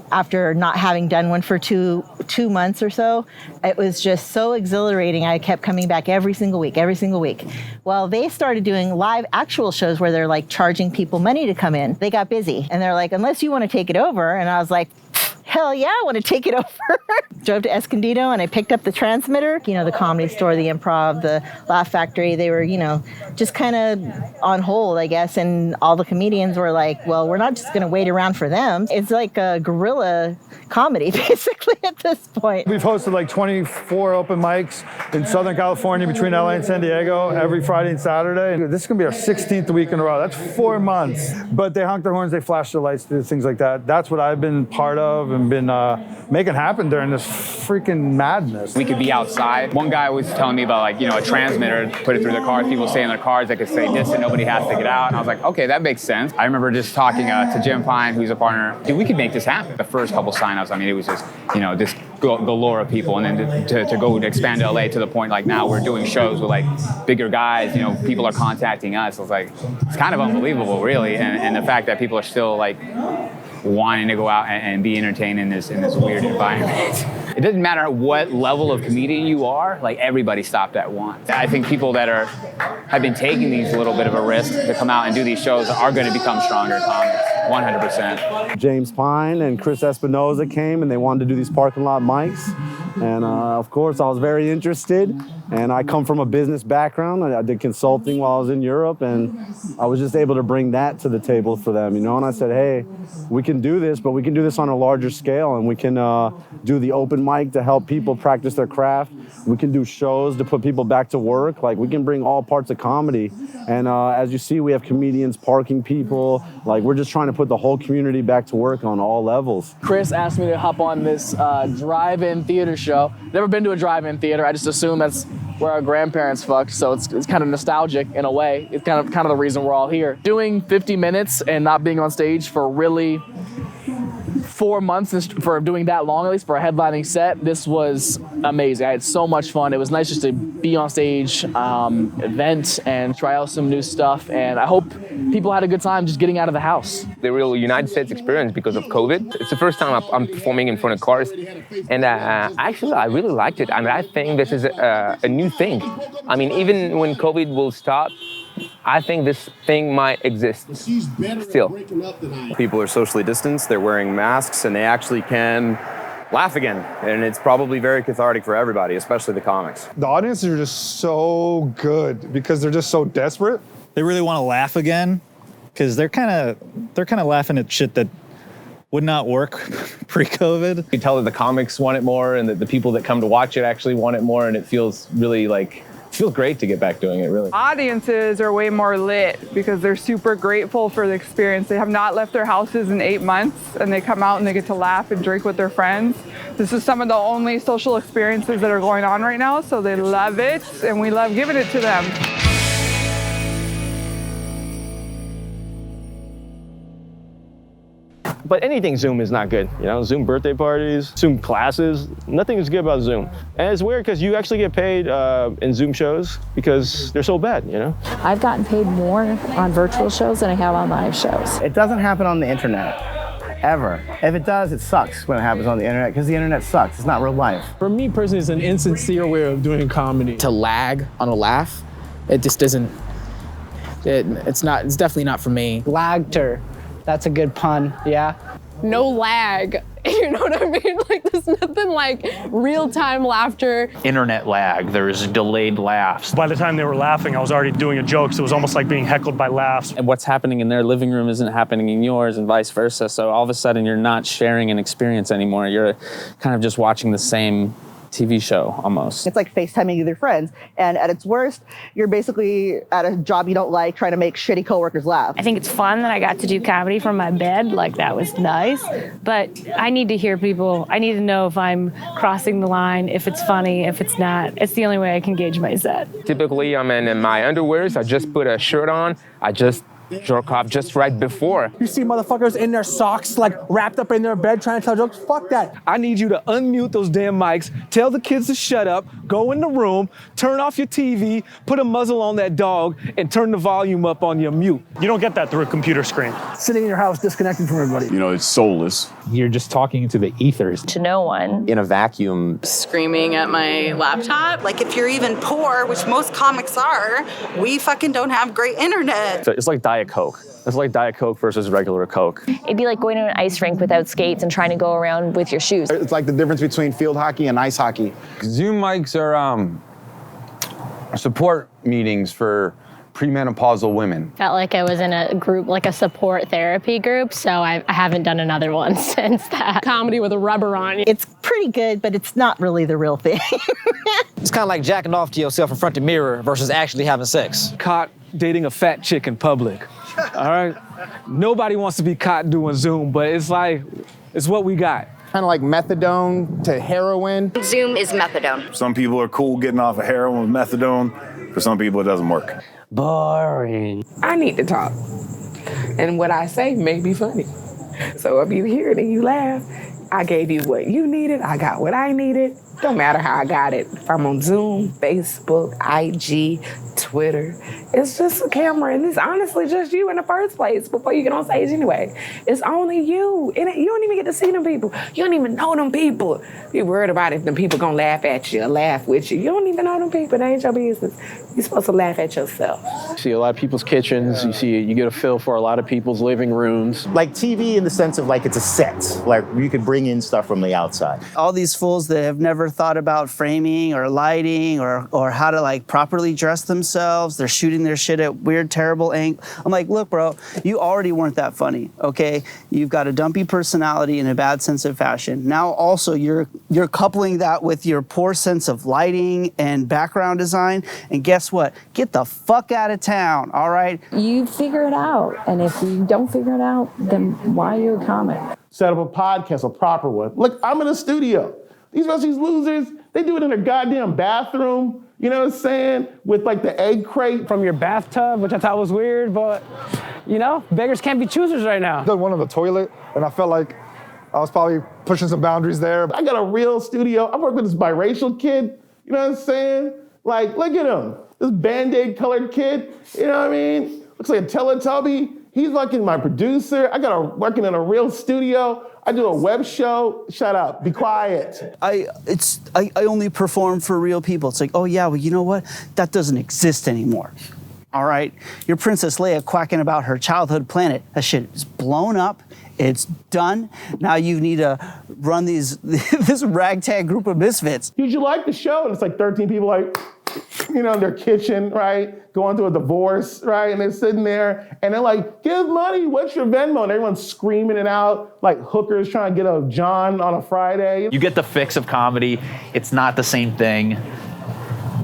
after not having done one for two months or so, it was just so exhilarating. I kept coming back every single week. Well, they started doing live actual shows where they're charging people money to come in. They got busy and they're like, unless you want to take it over. And I was like, hell yeah, I want to take it over. Drove to Escondido and I picked up the transmitter. You know, the Comedy Store, the Improv, the Laugh Factory, they were, you know, just kind of on hold, I guess. And all the comedians were like, well, we're not just going to wait around for them. It's like a guerrilla comedy, basically, at this point. We've hosted like 24 open mics in Southern California between LA and San Diego every Friday and Saturday. This is going to be our 16th week in a row. That's 4 months. But they honk their horns, they flash their lights, do things like that. That's what I've been part of and been making happen during this freaking madness. We could be outside. One guy was telling me about, like, you know, a transmitter, put it through their cars. People stay in their cars, they could stay distant, nobody has to get out. And I was like, okay, that makes sense. I remember just talking to Jim Pine, who's a partner. Dude, we could make this happen. The first couple signups, I mean, it was just, you know, this galore of people. And then to go and expand to LA to the point like now we're doing shows with like bigger guys, you know, people are contacting us. I was like, it's kind of unbelievable, really. And the fact that people are still like wanting to go out and be entertained in this weird environment. It doesn't matter what level of comedian you are, like everybody stopped at once. I think people that have been taking these little bit of a risk to come out and do these shows are going to become stronger comics, 100%. James Pine and Chris Espinoza came and they wanted to do these parking lot mics. And of course I was very interested. And I come from a business background. I did consulting while I was in Europe, and I was just able to bring that to the table for them, you know? And I said, hey, we can do this, but we can do this on a larger scale, and we can do the open mic to help people practice their craft. We can do shows to put people back to work. Like, we can bring all parts of comedy. And as you see, we have comedians, parking people. Like, we're just trying to put the whole community back to work on all levels. Chris asked me to hop on this drive-in theater show. Never been to a drive-in theater. I just assume that's where our grandparents fucked, so it's kind of nostalgic in a way. It's kind of the reason we're all here. Doing 50 minutes and not being on stage for really 4 months, for doing that long, at least for a headlining set, this was amazing. I had so much fun. It was nice just to be on stage, vent, and try out some new stuff. And I hope people had a good time just getting out of the house. The real United States experience because of COVID. It's the first time I'm performing in front of cars. And actually, I really liked it. I mean, I think this is a new thing. I mean, even when COVID will stop, I think this thing might exist still. People are socially distanced, they're wearing masks, and they actually can laugh again. And it's probably very cathartic for everybody, especially the comics. The audiences are just so good because they're just so desperate. They really want to laugh again because they're kind of laughing at shit that would not work pre-COVID. You can tell that the comics want it more and that the people that come to watch it actually want it more, and it feels really like, it feels great to get back doing it, really. Audiences are way more lit because they're super grateful for the experience. They have not left their houses in 8 months, and they come out and they get to laugh and drink with their friends. This is some of the only social experiences that are going on right now, so they love it, and we love giving it to them. But anything Zoom is not good. You know, Zoom birthday parties, Zoom classes, nothing is good about Zoom. And it's weird because you actually get paid in Zoom shows because they're so bad, you know? I've gotten paid more on virtual shows than I have on live shows. It doesn't happen on the internet, ever. If it does, it sucks when it happens on the internet because the internet sucks. It's not real life. For me personally, it's an insincere way of doing comedy. To lag on a laugh, it just doesn't, it's definitely not for me. Lagter. That's a good pun, yeah. No lag, you know what I mean? Like, there's nothing like real-time laughter. Internet lag, there's delayed laughs. By the time they were laughing, I was already doing a joke, so it was almost like being heckled by laughs. And what's happening in their living room isn't happening in yours and vice versa, so all of a sudden you're not sharing an experience anymore. You're kind of just watching the same TV show almost. It's like FaceTiming with your friends. And at its worst, you're basically at a job you don't like trying to make shitty coworkers laugh. I think it's fun that I got to do comedy from my bed. Like, that was nice. But I need to hear people. I need to know if I'm crossing the line, if it's funny, if it's not. It's the only way I can gauge my set. Typically, I'm in my underwears. I just put a shirt on. I just jerk off just right before. You see motherfuckers in their socks, like wrapped up in their bed trying to tell jokes. Fuck that. I need you to unmute those damn mics, tell the kids to shut up, go in the room, turn off your TV, put a muzzle on that dog, and turn the volume up on your mute. You don't get that through a computer screen. Sitting in your house disconnected from everybody. You know, it's soulless. You're just talking to the ethers. To no one. In a vacuum. Screaming at my laptop. Like, if you're even poor, which most comics are, we fucking don't have great internet. It's like Diet Diet Coke. It's like Diet Coke versus regular Coke. It'd be like going to an ice rink without skates and trying to go around with your shoes. It's like the difference between field hockey and ice hockey. Zoom mics are support meetings for premenopausal women. Felt like I was in a group, like a support therapy group, so I haven't done another one since that. Comedy with a rubber on. It's pretty good, but it's not really the real thing. It's kind of like jacking off to yourself in front of the mirror versus actually having sex. Caught dating a fat chick in public. All right? Nobody wants to be caught doing Zoom, but it's like, it's what we got. Kind of like methadone to heroin. Zoom is methadone. Some people are cool getting off of heroin with methadone. For some people, it doesn't work. Boring. I need to talk. And what I say may be funny. So if you hear it and you laugh, I gave you what you needed. I got what I needed. Don't matter how I got it. If I'm on Zoom, Facebook, IG, Twitter, it's just a camera, and it's honestly just you in the first place before you get on stage anyway. It's only you. And you don't even get to see them people. You don't even know them people. You're worried about if them people gonna laugh at you or laugh with you. You don't even know them people. That ain't your business. You're supposed to laugh at yourself. You see a lot of people's kitchens. You get a feel for a lot of people's living rooms. Like TV in the sense of like it's a set. Like you could bring in stuff from the outside. All these fools that have never thought about framing or lighting or how to like properly dress themselves. They're shooting their shit at weird, terrible angles. I'm like, look, bro, you already weren't that funny, okay? You've got a dumpy personality and a bad sense of fashion. Now also you're coupling that with your poor sense of lighting and background design. And guess what? Get the fuck out of town, all right? You figure it out. And if you don't figure it out, then why are you a comic? Set up a podcast, a proper one. Look, I'm in a studio. These rest of these losers, they do it in their goddamn bathroom, you know what I'm saying? With like the egg crate. From your bathtub, which I thought was weird, but you know, beggars can't be choosers right now. I did one on the toilet, and I felt like I was probably pushing some boundaries there. I got a real studio. I work with this biracial kid, you know what I'm saying? Like, look at him, this Band-Aid colored kid, you know what I mean? Looks like a Teletubby. He's like my producer. I got working in a real studio. I do a web show. Shut up. Be quiet. I only perform for real people. It's like, oh yeah, well, you know what? That doesn't exist anymore. All right? Your Princess Leia quacking about her childhood planet. That shit is blown up. It's done. Now you need to run this ragtag group of misfits. Did you like the show? And it's like 13 people like, you know, in their kitchen, right? Going through a divorce, right? And they're sitting there and they're like, give money, what's your Venmo? And everyone's screaming it out like hookers trying to get a John on a Friday. You get the fix of comedy. It's not the same thing.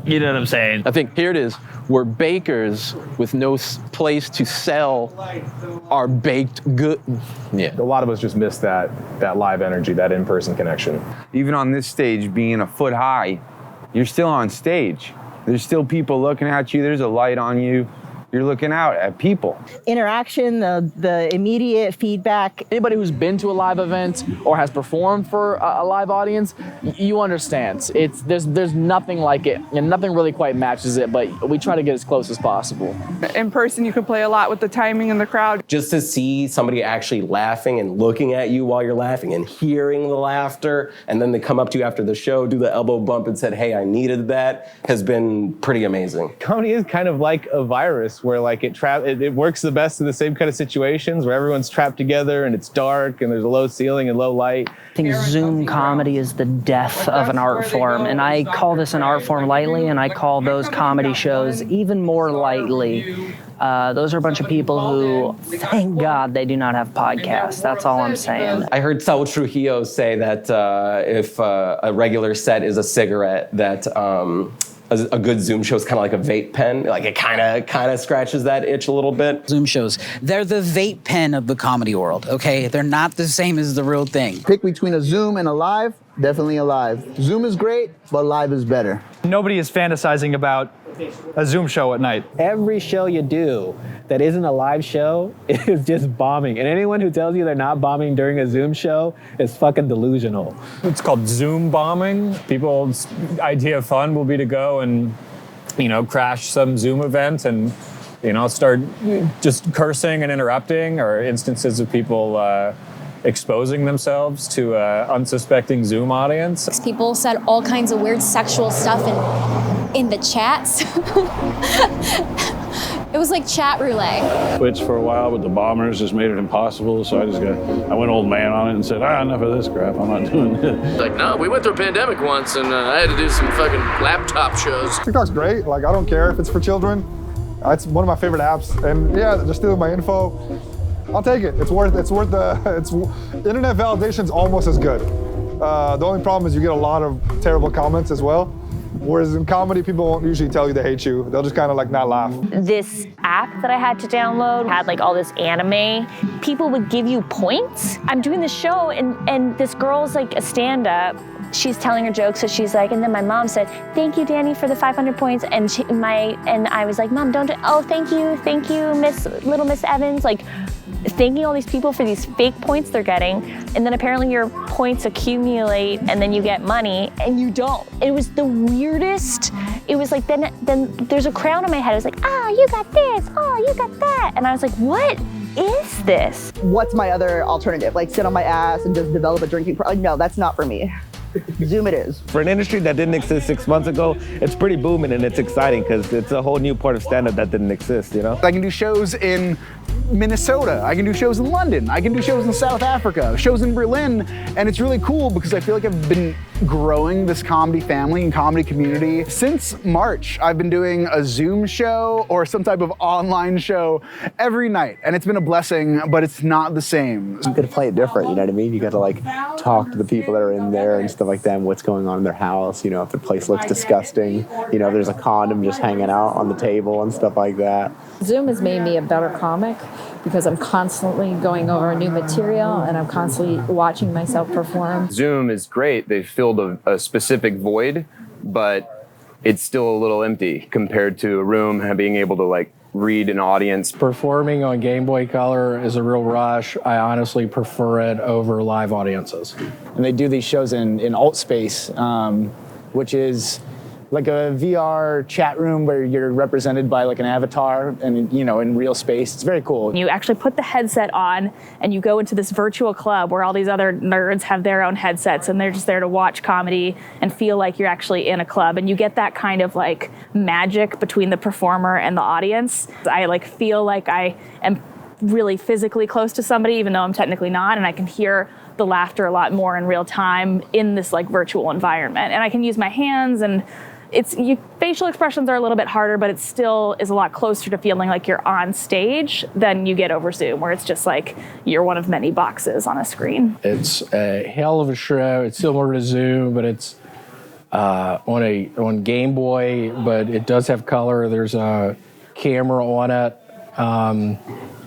You know what I'm saying? I think here it is. We're bakers with no place to sell our baked good. Yeah. A lot of us just miss that live energy, that in-person connection. Even on this stage, being a foot high, you're still on stage. There's still people looking at you. There's a light on you. You're looking out at people. Interaction, the immediate feedback. Anybody who's been to a live event or has performed for a live audience, you understand. There's nothing like it, and nothing really quite matches it, but we try to get as close as possible. In person, you can play a lot with the timing and the crowd. Just to see somebody actually laughing and looking at you while you're laughing and hearing the laughter, and then they come up to you after the show, do the elbow bump and said, hey, I needed that, has been pretty amazing. Comedy is kind of like a virus where like it works the best in the same kind of situations where everyone's trapped together and it's dark and there's a low ceiling and low light. I think Zoom comedy is the death of an art form, and I call this an art form lightly, and I call those comedy shows even more lightly. Those are a bunch of people who, thank God, they do not have podcasts. That's all I'm saying. I heard Saul Trujillo say that if a regular set is a cigarette, that a good Zoom show is kind of like a vape pen. Like it kind of scratches that itch a little bit. Zoom shows, they're the vape pen of the comedy world, okay? They're not the same as the real thing. Pick between a Zoom and a live, definitely a live. Zoom is great, but live is better. Nobody is fantasizing about a Zoom show at night. Every show you do that isn't a live show is just bombing. And anyone who tells you they're not bombing during a Zoom show is fucking delusional. It's called Zoom bombing. People's idea of fun will be to go and, crash some Zoom event and, start just cursing and interrupting, or instances of people exposing themselves to an unsuspecting Zoom audience. People said all kinds of weird sexual stuff in the chats. It was like chat roulette. Twitch for a while, but the bombers just made it impossible. So I went old man on it and said, enough of this crap. I'm not doing it. Like, no, we went through a pandemic once and I had to do some fucking laptop shows. TikTok's great. Like, I don't care if it's for children. It's one of my favorite apps. And yeah, they're stealing my info. I'll take it. It's worth the internet validation's almost as good. The only problem is you get a lot of terrible comments as well. Whereas in comedy, people won't usually tell you they hate you. They'll just kind of like not laugh. This app that I had to download had like all this anime. People would give you points. I'm doing this show and this girl's like a stand-up. She's telling her jokes, so she's like, and then my mom said, "Thank you, Danny, for the 500 points." And I was like, "Mom, don't. Oh, thank you, Little Miss Evans." Like, thanking all these people for these fake points they're getting, and then apparently your points accumulate, and then you get money, and you don't. It was the weirdest. It was like then there's a crown on my head. It was like, you got this. Oh, you got that. And I was like, what is this? What's my other alternative? Like sit on my ass and just develop a drinking problem? No, that's not for me. Zoom it is. For an industry that didn't exist 6 months ago, it's pretty booming and it's exciting because it's a whole new part of stand-up that didn't exist, you know? I can do shows in Minnesota, I can do shows in London, I can do shows in South Africa, shows in Berlin, and it's really cool because I feel like I've been growing this comedy family and comedy community. Since March, I've been doing a Zoom show or some type of online show every night, and it's been a blessing, but it's not the same. You gotta play it different, you know what I mean? You gotta like talk to the people that are in there and stuff like that, and what's going on in their house, you know, if the place looks disgusting, you know, if there's a condom just hanging out on the table and stuff like that. Zoom has made me a better comic because I'm constantly going over new material and I'm constantly watching myself perform. Zoom is great. They've filled a specific void, but it's still a little empty compared to a room and being able to like read an audience. Performing on Game Boy Color is a real rush. I honestly prefer it over live audiences. And they do these shows in Altspace, which is like a VR chat room where you're represented by like an avatar and, you know, in real space. It's very cool. You actually put the headset on and you go into this virtual club where all these other nerds have their own headsets and they're just there to watch comedy and feel like you're actually in a club. And you get that kind of like magic between the performer and the audience. I like feel like I am really physically close to somebody, even though I'm technically not, and I can hear the laughter a lot more in real time in this like virtual environment. And I can use my hands, and facial expressions are a little bit harder, but it still is a lot closer to feeling like you're on stage than you get over Zoom, where it's just like you're one of many boxes on a screen. It's a hell of a show. It's similar to Zoom, but it's on Game Boy, but it does have color. There's a camera on it.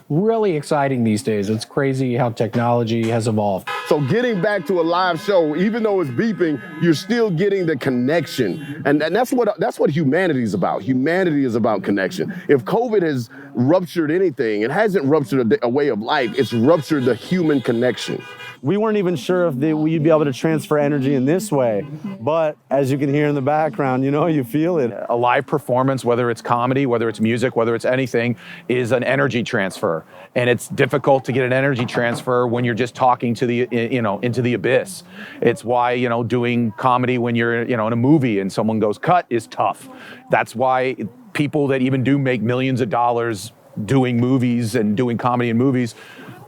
Really exciting these days. It's crazy how technology has evolved. So getting back to a live show, even though it's beeping, you're still getting the connection. And that's what humanity is about. Humanity is about connection. If COVID has ruptured anything, it hasn't ruptured a way of life, it's ruptured the human connection. We weren't even sure if we'd be able to transfer energy in this way, but as you can hear in the background, you know, you feel it. A live performance, whether it's comedy, whether it's music, whether it's anything, is an energy transfer. And it's difficult to get an energy transfer when you're just talking to the, into the abyss. It's why, doing comedy when you're, in a movie and someone goes cut is tough. That's why people that even do make millions of dollars doing movies and doing comedy in movies,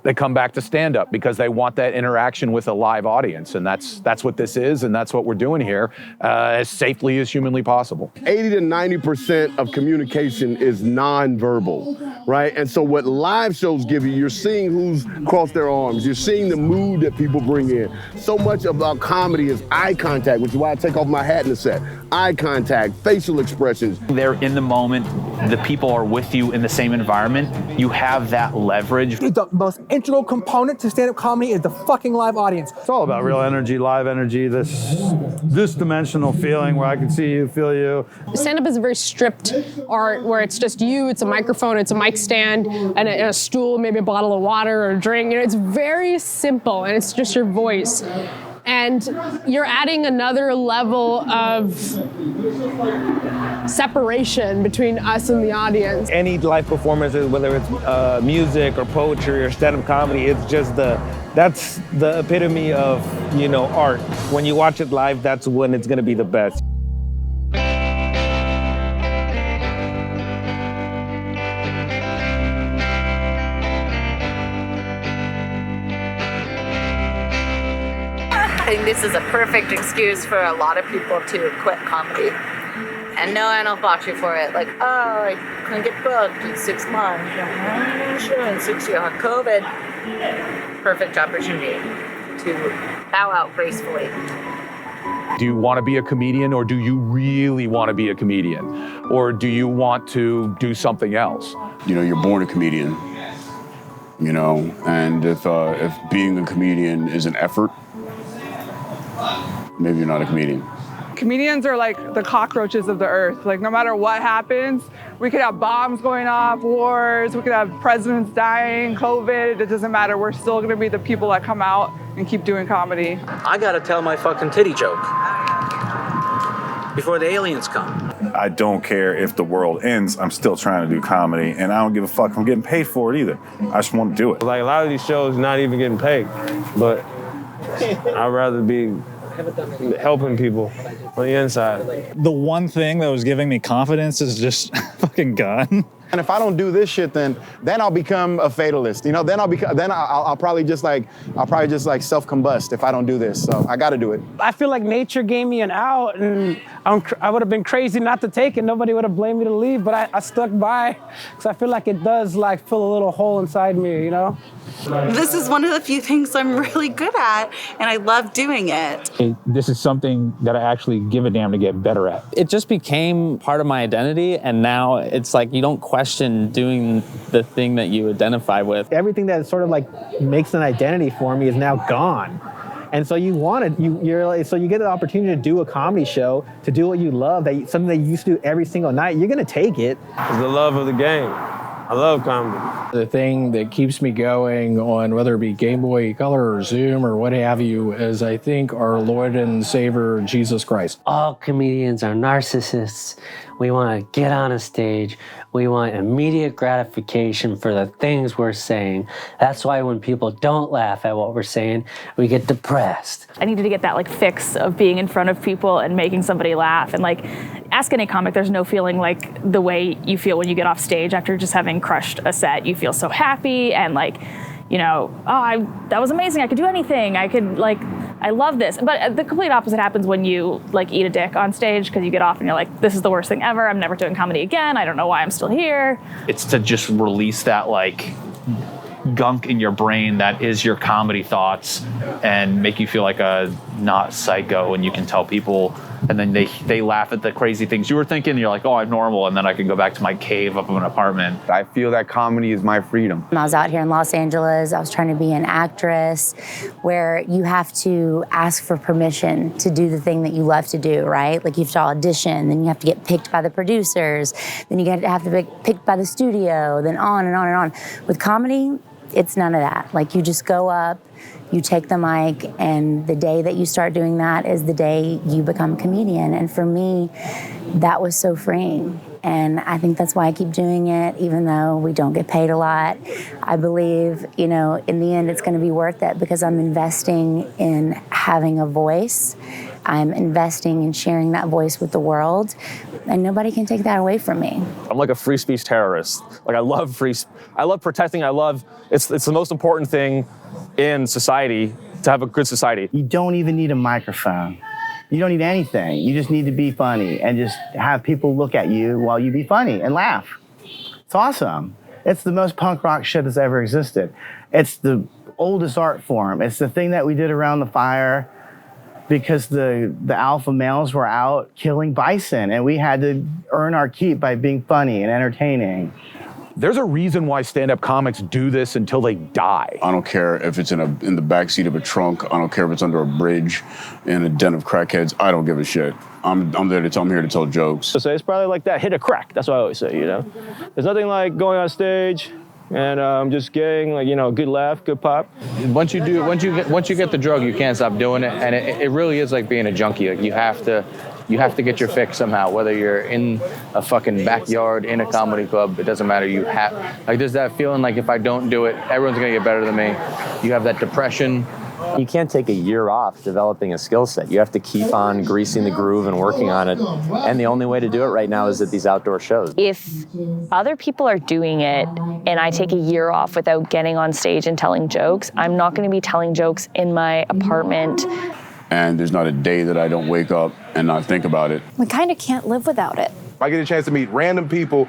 they come back to stand-up because they want that interaction with a live audience. And that's what this is, and that's what we're doing here as safely as humanly possible. 80 to 90% of communication is nonverbal, right? And so what live shows give you, you're seeing who's crossed their arms, you're seeing the mood that people bring in. So much about comedy is eye contact, which is why I take off my hat in the set. Eye contact, facial expressions. They're in the moment, the people are with you in the same environment, you have that leverage. The most integral component to stand-up comedy is the fucking live audience. It's all about real energy, live energy, this dimensional feeling where I can see you, feel you. Stand-up is a very stripped art where it's just you, it's a microphone, it's a mic stand, and a stool, maybe a bottle of water or a drink. It's very simple, and it's just your voice. And you're adding another level of separation between us and the audience. Any live performances, whether it's music or poetry or stand-up comedy, it's just that's the epitome of, art. When you watch it live, that's when it's gonna be the best. I think this is a perfect excuse for a lot of people to quit comedy. And no, I don't fault you for it. Like, oh, I couldn't get booked in 6 months. Sure, in 6 years on COVID. Perfect opportunity to bow out gracefully. Do you want to be a comedian, or do you really want to be a comedian? Or do you want to do something else? You know, you're born a comedian, you know, and if being a comedian is an effort, maybe you're not a comedian. Comedians are like the cockroaches of the earth. Like, no matter what happens, we could have bombs going off, wars, we could have presidents dying, COVID, it doesn't matter. We're still gonna be the people that come out and keep doing comedy. I gotta tell my fucking titty joke before the aliens come. I don't care if the world ends, I'm still trying to do comedy, and I don't give a fuck if I'm getting paid for it either. I just want to do it. Like, a lot of these shows not even getting paid, but I'd rather be helping people on the inside. The one thing that was giving me confidence is just fucking gone. And if I don't do this shit, then I'll become a fatalist. You know, then I'll probably just like self-combust if I don't do this. So I got to do it. I feel like nature gave me an out, and I would have been crazy not to take it. Nobody would have blamed me to leave, but I stuck by because I feel like it does like fill a little hole inside me, you know? This is one of the few things I'm really good at, and I love doing it. This is something that I actually give a damn to get better at. It just became part of my identity, and now it's like you don't question doing the thing that you identify with. Everything that sort of like makes an identity for me is now gone. And so you want it, so you get the opportunity to do a comedy show, to do what you love, something that you used to do every single night, you're gonna take it. It's the love of the game. I love comedy. The thing that keeps me going on whether it be Game Boy Color or Zoom or what have you is I think our Lord and Savior Jesus Christ. All comedians are narcissists. We want to get on a stage. We want immediate gratification for the things we're saying. That's why when people don't laugh at what we're saying, we get depressed. I needed to get that like fix of being in front of people and making somebody laugh. And like, ask any comic, there's no feeling like the way you feel when you get off stage after just having crushed a set. You feel so happy and like, you know, that was amazing. I could do anything. I love this. But the complete opposite happens when you like eat a dick on stage because you get off and you're like, this is the worst thing ever. I'm never doing comedy again. I don't know why I'm still here. It's to just release that like gunk in your brain that is your comedy thoughts and make you feel like a not psycho, and you can tell people, and then they laugh at the crazy things you were thinking, and you're like, oh, I'm normal, and then I can go back to my cave up in an apartment. I feel that comedy is my freedom. I was out here in Los Angeles. I was trying to be an actress, where you have to ask for permission to do the thing that you love to do, right? Like you have to audition, then you have to get picked by the producers, then you have to be picked by the studio, then on and on and on. With comedy, it's none of that. Like you just go up, you take the mic, and the day that you start doing that is the day you become a comedian. And for me, that was so freeing. And I think that's why I keep doing it, even though we don't get paid a lot. I believe, you know, in the end, it's gonna be worth it because I'm investing in having a voice. I'm investing in sharing that voice with the world, and nobody can take that away from me. I'm like a free speech terrorist. Like I love protecting, it's the most important thing in society, to have a good society. You don't even need a microphone. You don't need anything. You just need to be funny and just have people look at you while you be funny and laugh. It's awesome. It's the most punk rock shit that's ever existed. It's the oldest art form. It's the thing that we did around the fire because the alpha males were out killing bison, and we had to earn our keep by being funny and entertaining. There's a reason why stand-up comics do this until they die. I don't care if it's in the backseat of a trunk. I don't care if it's under a bridge in a den of crackheads. I don't give a shit. I'm here to tell jokes. So it's probably like that, hit a crack. That's what I always say, you know? There's nothing like going on stage and just getting like, you know, a good laugh, good pop. Once you get the drug, you can't stop doing it, and it really is like being a junkie. Like you have to get your fix somehow, whether you're in a fucking backyard, in a comedy club, it doesn't matter. You have, like, there's that feeling like if I don't do it, everyone's gonna get better than me. You have that depression. You can't take a year off developing a skill set. You have to keep on greasing the groove and working on it. And the only way to do it right now is at these outdoor shows. If other people are doing it and I take a year off without getting on stage and telling jokes, I'm not going to be telling jokes in my apartment. and there's not a day that I don't wake up and not think about it. We kind of can't live without it. I get a chance to meet random people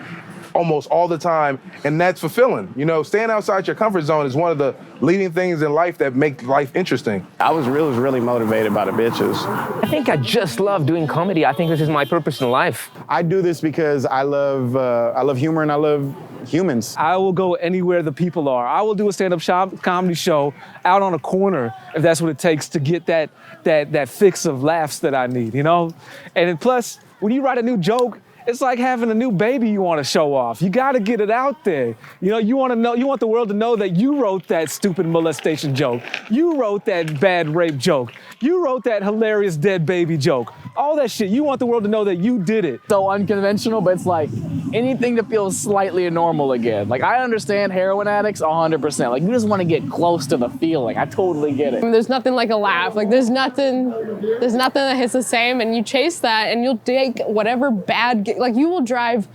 almost all the time, and that's fulfilling. You know, staying outside your comfort zone is one of the leading things in life that make life interesting. I was really motivated by the bitches. I think I just love doing comedy. I think this is my purpose in life. I do this because I love humor and I love humans. I will go anywhere the people are. I will do a stand-up comedy show out on a corner if that's what it takes to get that fix of laughs that I need, you know? And then plus, when you write a new joke, it's like having a new baby you want to show off. You got to get it out there. You know, you want the world to know that you wrote that stupid molestation joke. You wrote that bad rape joke. You wrote that hilarious dead baby joke. All that shit. You want the world to know that you did it. So unconventional, but it's like anything that feels slightly normal again. Like, I understand heroin addicts 100%. Like, you just want to get close to the feeling. I totally get it. There's nothing like a laugh. Like, there's nothing that hits the same, and you chase that, and you'll take whatever bad. Like, you will drive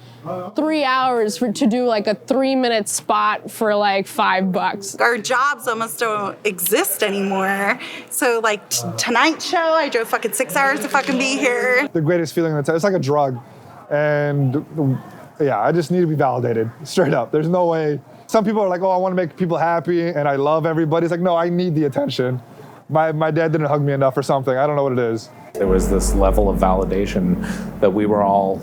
3 hours to do like a 3-minute spot for like $5. Our jobs almost don't exist anymore. So like Tonight Show, I drove fucking 6 hours to fucking be here. The greatest feeling in the it's like a drug. And yeah, I just need to be validated, straight up. There's no way. Some people are like, oh, I want to make people happy and I love everybody. It's like, no, I need the attention. My dad didn't hug me enough or something. I don't know what it is. There was this level of validation that we were all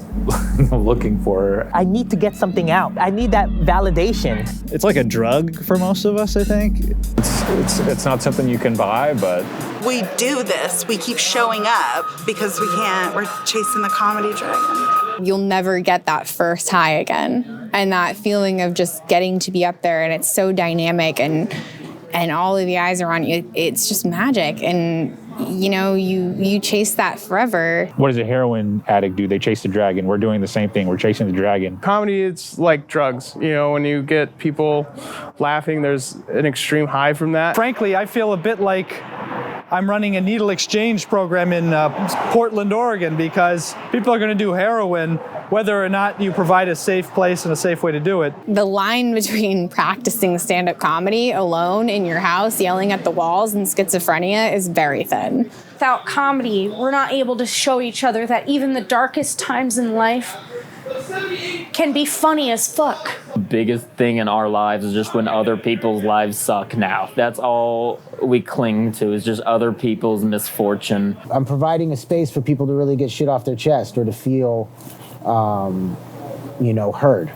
looking for. I need to get something out. I need that validation. It's like a drug for most of us, I think. It's not something you can buy, but We do this. We keep showing up because we're chasing the comedy dragon. You'll never get that first high again. And that feeling of just getting to be up there, and it's so dynamic, and all of the eyes are on you. It's just magic. And you know, you chase that forever. What does a heroin addict do? They chase the dragon. We're doing the same thing. We're chasing the dragon. Comedy, it's like drugs. You know, when you get people laughing, there's an extreme high from that. Frankly, I feel a bit like I'm running a needle exchange program in Portland, Oregon, because people are going to do heroin whether or not you provide a safe place and a safe way to do it. The line between practicing stand-up comedy alone in your house, yelling at the walls, and schizophrenia is very thin. Without comedy, we're not able to show each other that even the darkest times in life can be funny as fuck. The biggest thing in our lives is just when other people's lives suck now. That's all we cling to, is just other people's misfortune. I'm providing a space for people to really get shit off their chest or to feel, heard.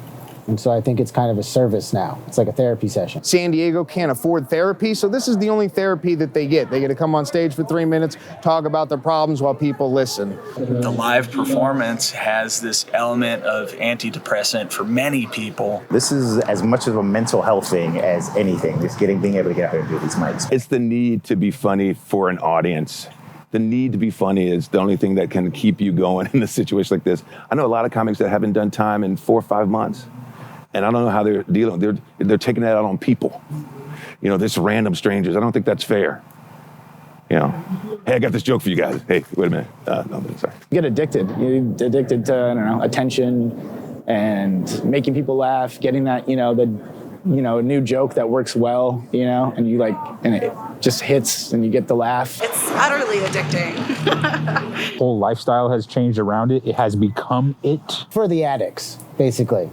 And so I think it's kind of a service now. It's like a therapy session. San Diego can't afford therapy, so this is the only therapy that they get. They get to come on stage for 3 minutes, talk about their problems while people listen. The live performance has this element of antidepressant for many people. This is as much of a mental health thing as anything, just being able to get out here and do these mics. It's the need to be funny for an audience. The need to be funny is the only thing that can keep you going in a situation like this. I know a lot of comics that haven't done time in 4 or 5 months. And I don't know how they're dealing. They're taking that out on people. You know, this random strangers. I don't think that's fair. You know, hey, I got this joke for you guys. Hey, wait a minute. No, sorry. You get addicted. You're addicted to, attention and making people laugh, getting that, new joke that works well, and and it just hits and you get the laugh. It's utterly addicting. Whole lifestyle has changed around it. It has become it. For the addicts, basically.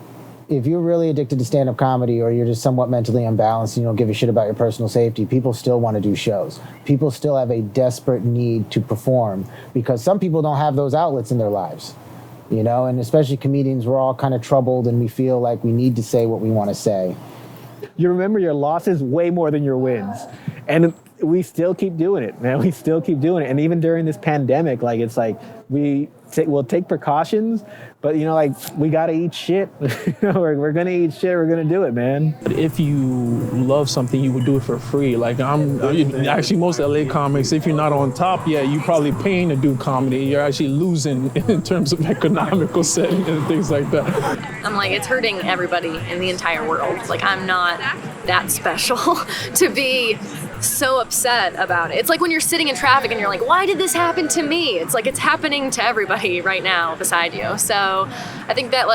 If you're really addicted to stand-up comedy or you're just somewhat mentally unbalanced and you don't give a shit about your personal safety, people still want to do shows. People still have a desperate need to perform because some people don't have those outlets in their lives, and especially comedians, we're all kind of troubled and we feel like we need to say what we want to say. You remember your losses way more than your wins. And we still keep doing it, man. We still keep doing it. And even during this pandemic, it's like we'll take precautions, but we gotta eat shit. We're gonna eat shit. We're gonna do it, man. If you love something, you would do it for free. Actually, most LA comics, if you're not on top yet, you're probably paying to do comedy. You're actually losing in terms of economical setting and things like that. I'm like, it's hurting everybody in the entire world. Like, I'm not that special to be so upset about it. It's like when you're sitting in traffic and you're like, why did this happen to me? It's like it's happening to everybody right now beside you. So I think that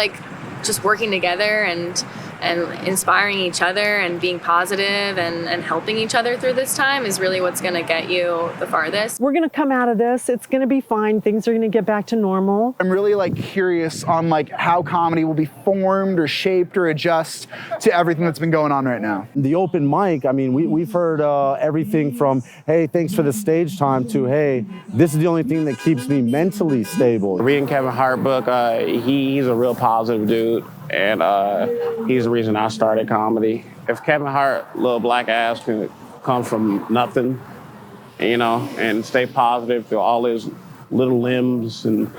just working together and and inspiring each other and being positive and helping each other through this time is really what's going to get you the farthest. We're going to come out of this. It's going to be fine. Things are going to get back to normal. I'm really like curious on like how comedy will be formed or shaped or adjust to everything that's been going on right now. The open mic, I mean, we've heard everything from, hey, thanks for the stage time, to, hey, this is the only thing that keeps me mentally stable. Reading Kevin Hart book, he's a real positive dude, and he's the reason I started comedy. If Kevin Hart, little black ass, can come from nothing, you know, and stay positive through all his little limbs and,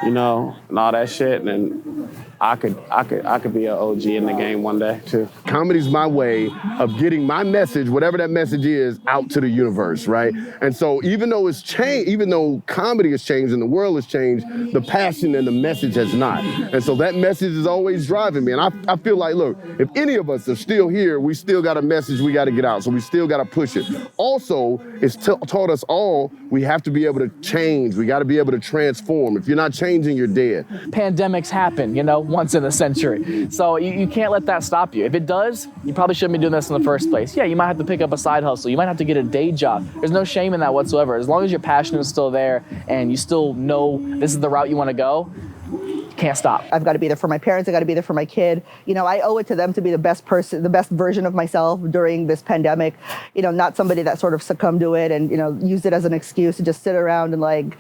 you know, and all that shit, then I could be an OG in the game one day too. Comedy's my way of getting my message, whatever that message is, out to the universe, right? And so even though it's changed, even though comedy has changed and the world has changed, the passion and the message has not. And so that message is always driving me. And I feel like, look, if any of us are still here, we still got a message we got to get out. So we still got to push it. Also, it's taught us all we have to be able to change. We got to be able to transform. If you're not changing, you're dead. Pandemics happen, you know, once in a century. So you can't let that stop you. If it does, you probably shouldn't be doing this in the first place. Yeah, you might have to pick up a side hustle. You might have to get a day job. There's no shame in that whatsoever. As long as your passion is still there and you still know this is the route you want to go, you can't stop. I've got to be there for my parents. I've got to be there for my kid. You know, I owe it to them to be the best person, the best version of myself during this pandemic. You know, not somebody that sort of succumbed to it and, you know, used it as an excuse to just sit around and like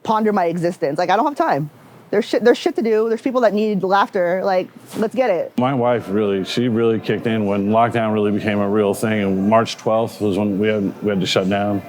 ponder my existence. Like, I don't have time. There's shit to do. There's people that need laughter. Like, let's get it. My wife she really kicked in when lockdown really became a real thing. And March 12th was when we had to shut down.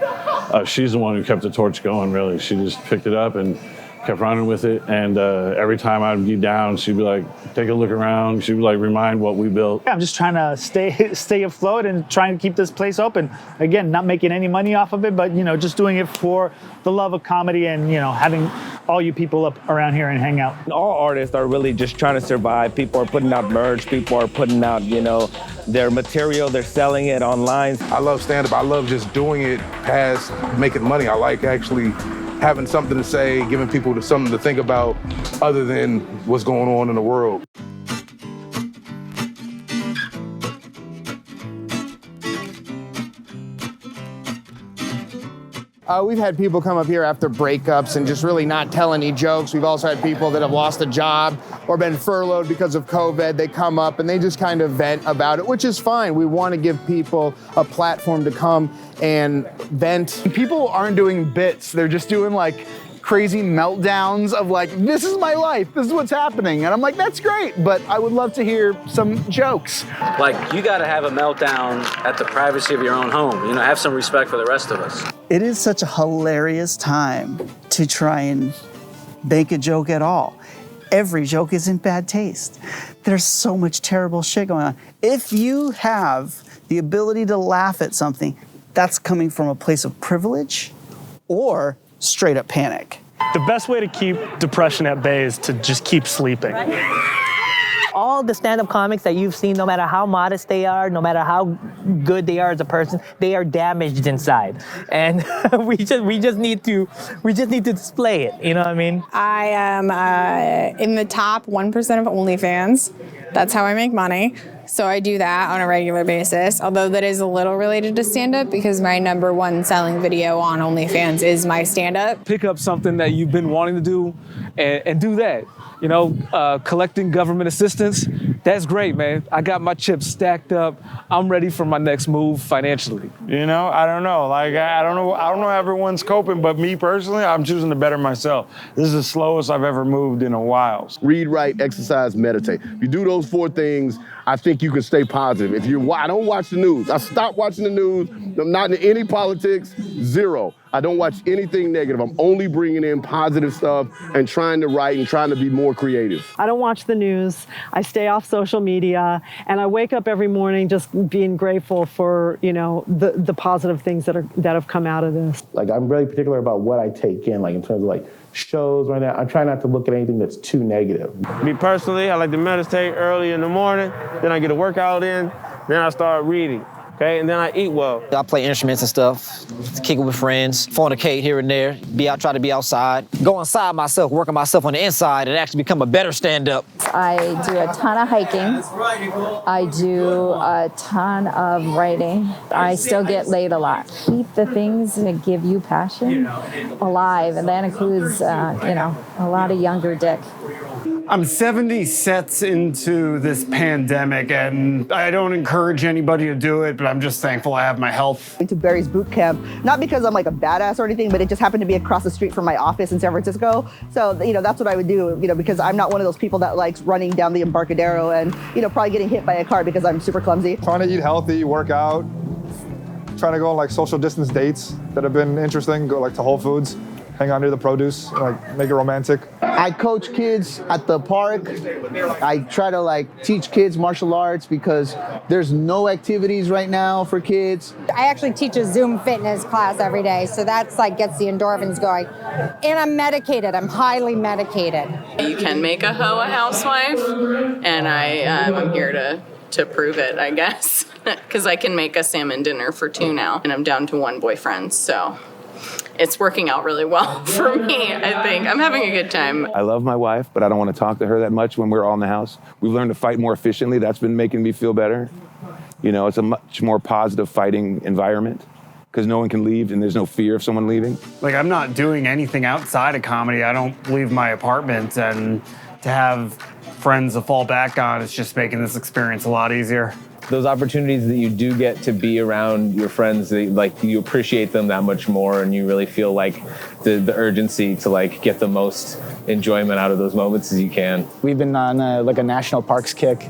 She's the one who kept the torch going, really. She just picked it up and kept running with it. And every time I'd be down, she'd be like, take a look around. She'd be like, remind what we built. I'm just trying to stay afloat and trying to keep this place open. Again, not making any money off of it, but, you know, just doing it for the love of comedy and, you know, having all you people up around here and hang out. All artists are really just trying to survive. People are putting out merch. People are putting out, you know, their material. They're selling it online. I love stand-up. I love just doing it past making money. I like actually having something to say, giving people something to think about other than what's going on in the world. We've had people come up here after breakups and just really not tell any jokes. We've also had people that have lost a job or been furloughed because of COVID. They come up and they just kind of vent about it, which is fine. We want to give people a platform to come and vent. People aren't doing bits. They're just doing like crazy meltdowns of like, this is my life, this is what's happening. And I'm like, that's great, but I would love to hear some jokes. Like, you gotta have a meltdown at the privacy of your own home. You know, have some respect for the rest of us. It is such a hilarious time to try and make a joke at all. Every joke is in bad taste. There's so much terrible shit going on. If you have the ability to laugh at something, that's coming from a place of privilege or straight up panic. The best way to keep depression at bay is to just keep sleeping. All the stand-up comics that you've seen, no matter how modest they are, no matter how good they are as a person, they are damaged inside, and we just need to display it. You know what I mean? I am in the top 1% of OnlyFans. That's how I make money. So I do that on a regular basis, although that is a little related to stand-up because my #1 selling video on OnlyFans is my stand-up. Pick up something that you've been wanting to do and do that. You know, collecting government assistance, that's great, man. I got my chips stacked up. I'm ready for my next move financially. You know, I don't know. Like, I don't know how everyone's coping, but me personally, I'm choosing to better myself. This is the slowest I've ever moved in a while. Read, write, exercise, meditate. If you do those 4 things, I think you can stay positive. I don't watch the news. I stopped watching the news. I'm not in any politics, zero. I don't watch anything negative. I'm only bringing in positive stuff and trying to write and trying to be more creative. I don't watch the news. I stay off social media, and I wake up every morning just being grateful for, you know, the positive things that have come out of this. Like, I'm really particular about what I take in, like in terms of like shows right now. I try not to look at anything that's too negative. Me personally, I like to meditate early in the morning, then I get a workout in, then I start reading. Okay, and then I eat well. I play instruments and stuff, kick it with friends, fornicate here and there, try to be outside, go inside myself, working myself on the inside and actually become a better stand-up. I do a ton of hiking. I do a ton of writing. I still get laid a lot. Keep the things that give you passion alive, and that includes, a lot of younger dick. I'm 70 sets into this pandemic, and I don't encourage anybody to do it, but I'm just thankful I have my health. To Barry's boot camp, not because I'm like a badass or anything, but it just happened to be across the street from my office in San Francisco. So, that's what I would do, because I'm not one of those people that likes running down the Embarcadero and, probably getting hit by a car because I'm super clumsy. Trying to eat healthy, work out, trying to go on like social distance dates that have been interesting, go like to Whole Foods. Hang out near the produce, make it romantic. I coach kids at the park. I try to teach kids martial arts because there's no activities right now for kids. I actually teach a Zoom fitness class every day, so that's gets the endorphins going. And I'm medicated, I'm highly medicated. You can make a hoe a housewife, and I'm here to prove it, I guess, because I can make a salmon dinner for 2 now, and I'm down to 1 boyfriend, so. It's working out really well for me, I think. I'm having a good time. I love my wife, but I don't want to talk to her that much when we're all in the house. We've learned to fight more efficiently. That's been making me feel better. It's a much more positive fighting environment because no one can leave and there's no fear of someone leaving. I'm not doing anything outside of comedy. I don't leave my apartment, and to have friends to fall back on, it's just making this experience a lot easier. Those opportunities that you do get to be around your friends, you appreciate them that much more, and you really feel the urgency to get the most enjoyment out of those moments as you can. We've been on a national parks kick.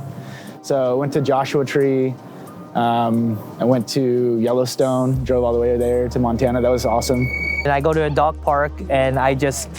So I went to Joshua Tree. I went to Yellowstone, drove all the way there to Montana. That was awesome. And I go to a dog park and I just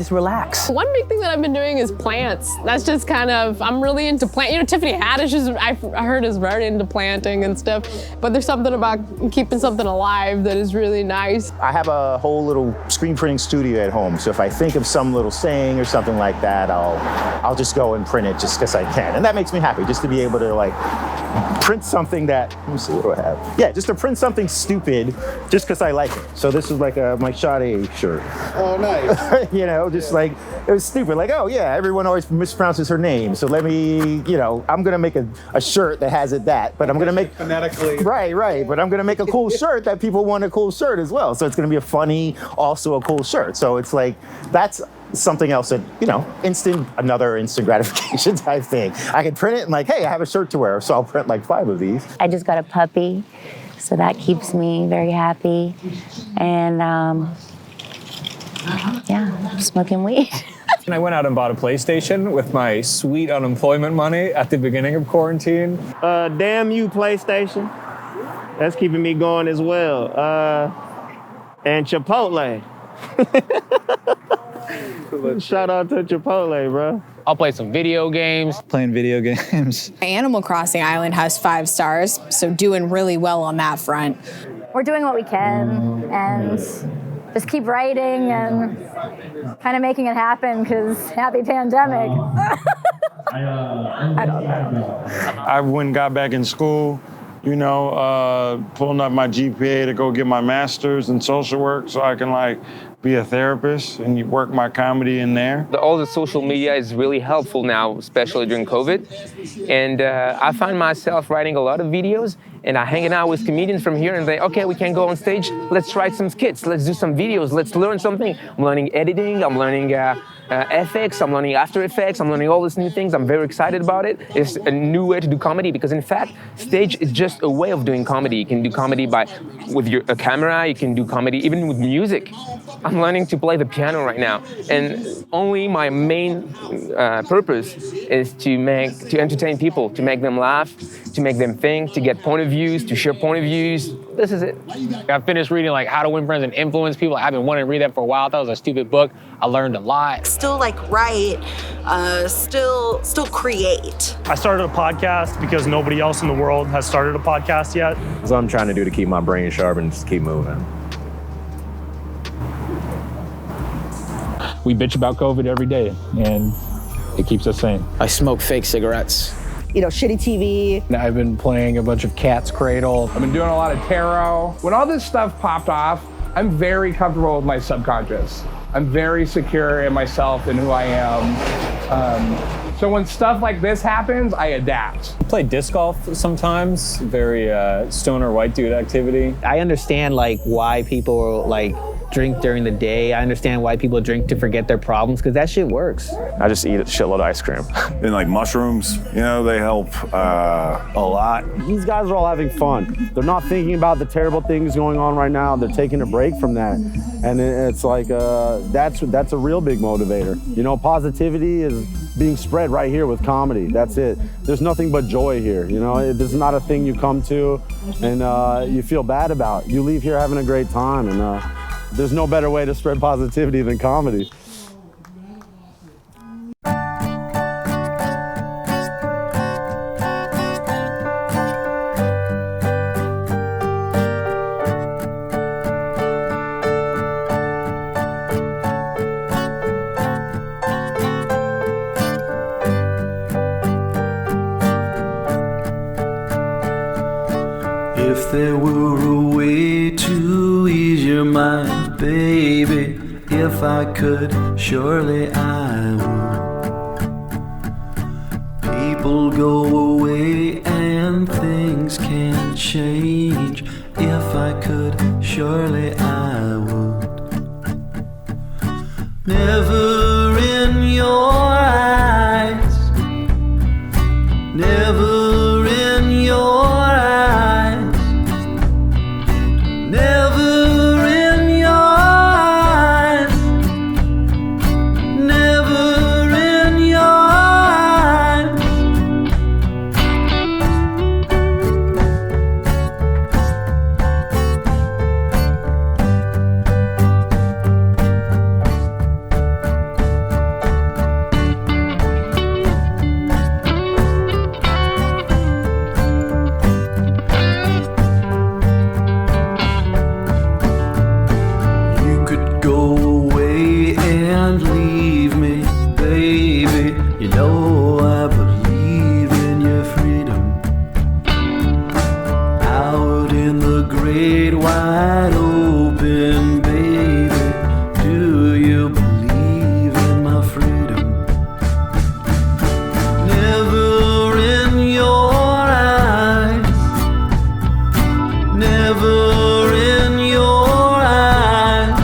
relax. One big thing that I've been doing is plants. That's just I'm really into plant. Tiffany Haddish I heard is very into planting and stuff, but there's something about keeping something alive that is really nice. I have a whole little screen printing studio at home, so if I think of some little saying or something like that, I'll just go and print it just because I can. And that makes me happy, just to be able to print something that, let me see, what do I have? Yeah, just to print something stupid just because I like it. So this is like my Sade shirt. Oh, nice. It was stupid. Oh yeah, everyone always mispronounces her name. So let me, I'm gonna make a shirt that has but I'm gonna make phonetically. Right. But I'm gonna make a cool shirt that people want a cool shirt as well. So it's gonna be a funny, also a cool shirt. So it's that's something else that, another instant gratification type thing. I can print it and hey, I have a shirt to wear. So I'll print 5 of these. I just got a puppy, so that keeps me very happy. And smoking weed. I went out and bought a PlayStation with my sweet unemployment money at the beginning of quarantine. Damn you, PlayStation. That's keeping me going as well. And Chipotle. Shout out to Chipotle, bro. I'll play some video games. Playing video games. Animal Crossing Island has 5 stars, so doing really well on that front. We're doing what we can and just keep writing and kind of making it happen because happy pandemic. I don't know. I went and got back in school, pulling up my GPA to go get my master's in social work so I can be a therapist and work my comedy in there. All the social media is really helpful now, especially during COVID. And I find myself writing a lot of videos and I'm hanging out with comedians from here and they, okay, we can go on stage, let's write some skits, let's do some videos, let's learn something. I'm learning editing, I'm learning FX, I'm learning After Effects, I'm learning all these new things. I'm very excited about it. It's a new way to do comedy because in fact, stage is just a way of doing comedy. You can do comedy with a camera, you can do comedy even with music. I'm learning to play the piano right now. And only my main purpose is to entertain people, to make them laugh, to make them think, to get point of views, to share point of views. This is it. I finished reading How to Win Friends and Influence People. I've been wanting to read that for a while. That was a stupid book. I learned a lot. Still write, still create. I started a podcast because nobody else in the world has started a podcast yet. That's what I'm trying to do to keep my brain sharp and just keep moving. We bitch about COVID every day, and it keeps us sane. I smoke fake cigarettes. shitty TV. I've been playing a bunch of Cat's Cradle. I've been doing a lot of tarot. When all this stuff popped off, I'm very comfortable with my subconscious. I'm very secure in myself and who I am. So when stuff like this happens, I adapt. I play disc golf sometimes, very stoner white dude activity. I understand why people drink during the day. I understand why people drink to forget their problems, because that shit works. I just eat a shitload of ice cream. And mushrooms, they help a lot. These guys are all having fun. They're not thinking about the terrible things going on right now. They're taking a break from that. And it's that's a real big motivator. Positivity is being spread right here with comedy. That's it. There's nothing but joy here. This is not a thing you come to and you feel bad about. You leave here having a great time, and there's no better way to spread positivity than comedy. If there were a way to ease your mind, baby, if I could, surely I would. People go away and things can change. If I could, surely I would. Never in your eyes, never in your eyes, never in your eyes, never in your eyes. You could go away and leave me, baby. You know I believe in your freedom. Out in the great wide open, baby, do you believe in my freedom? Never in your eyes, never in your eyes,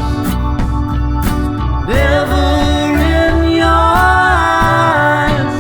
never in your eyes,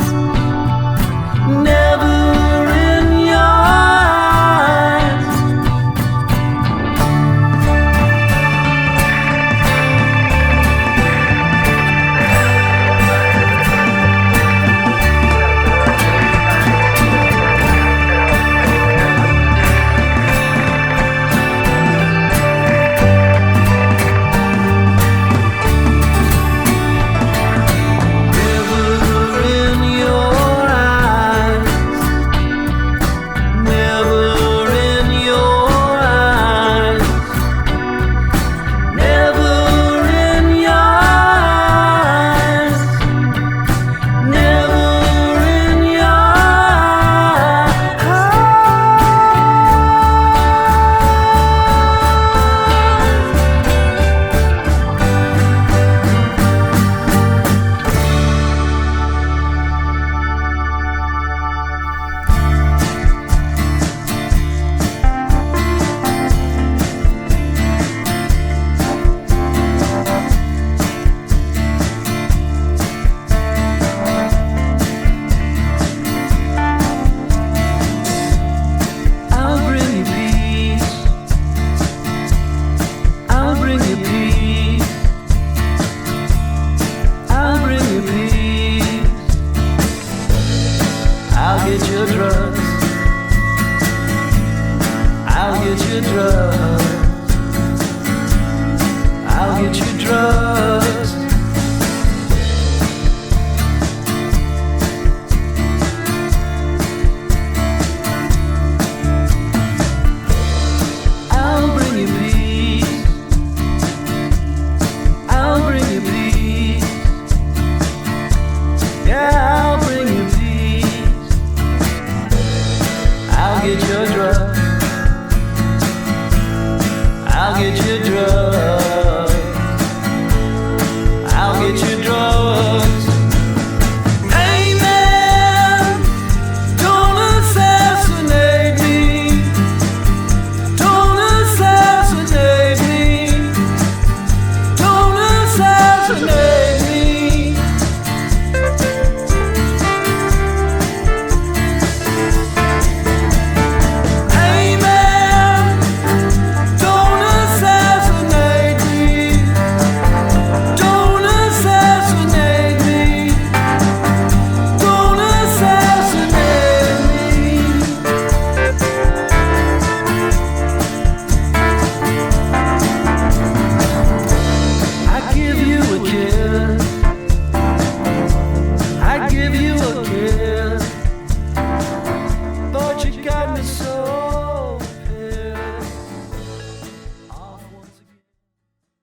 kiss.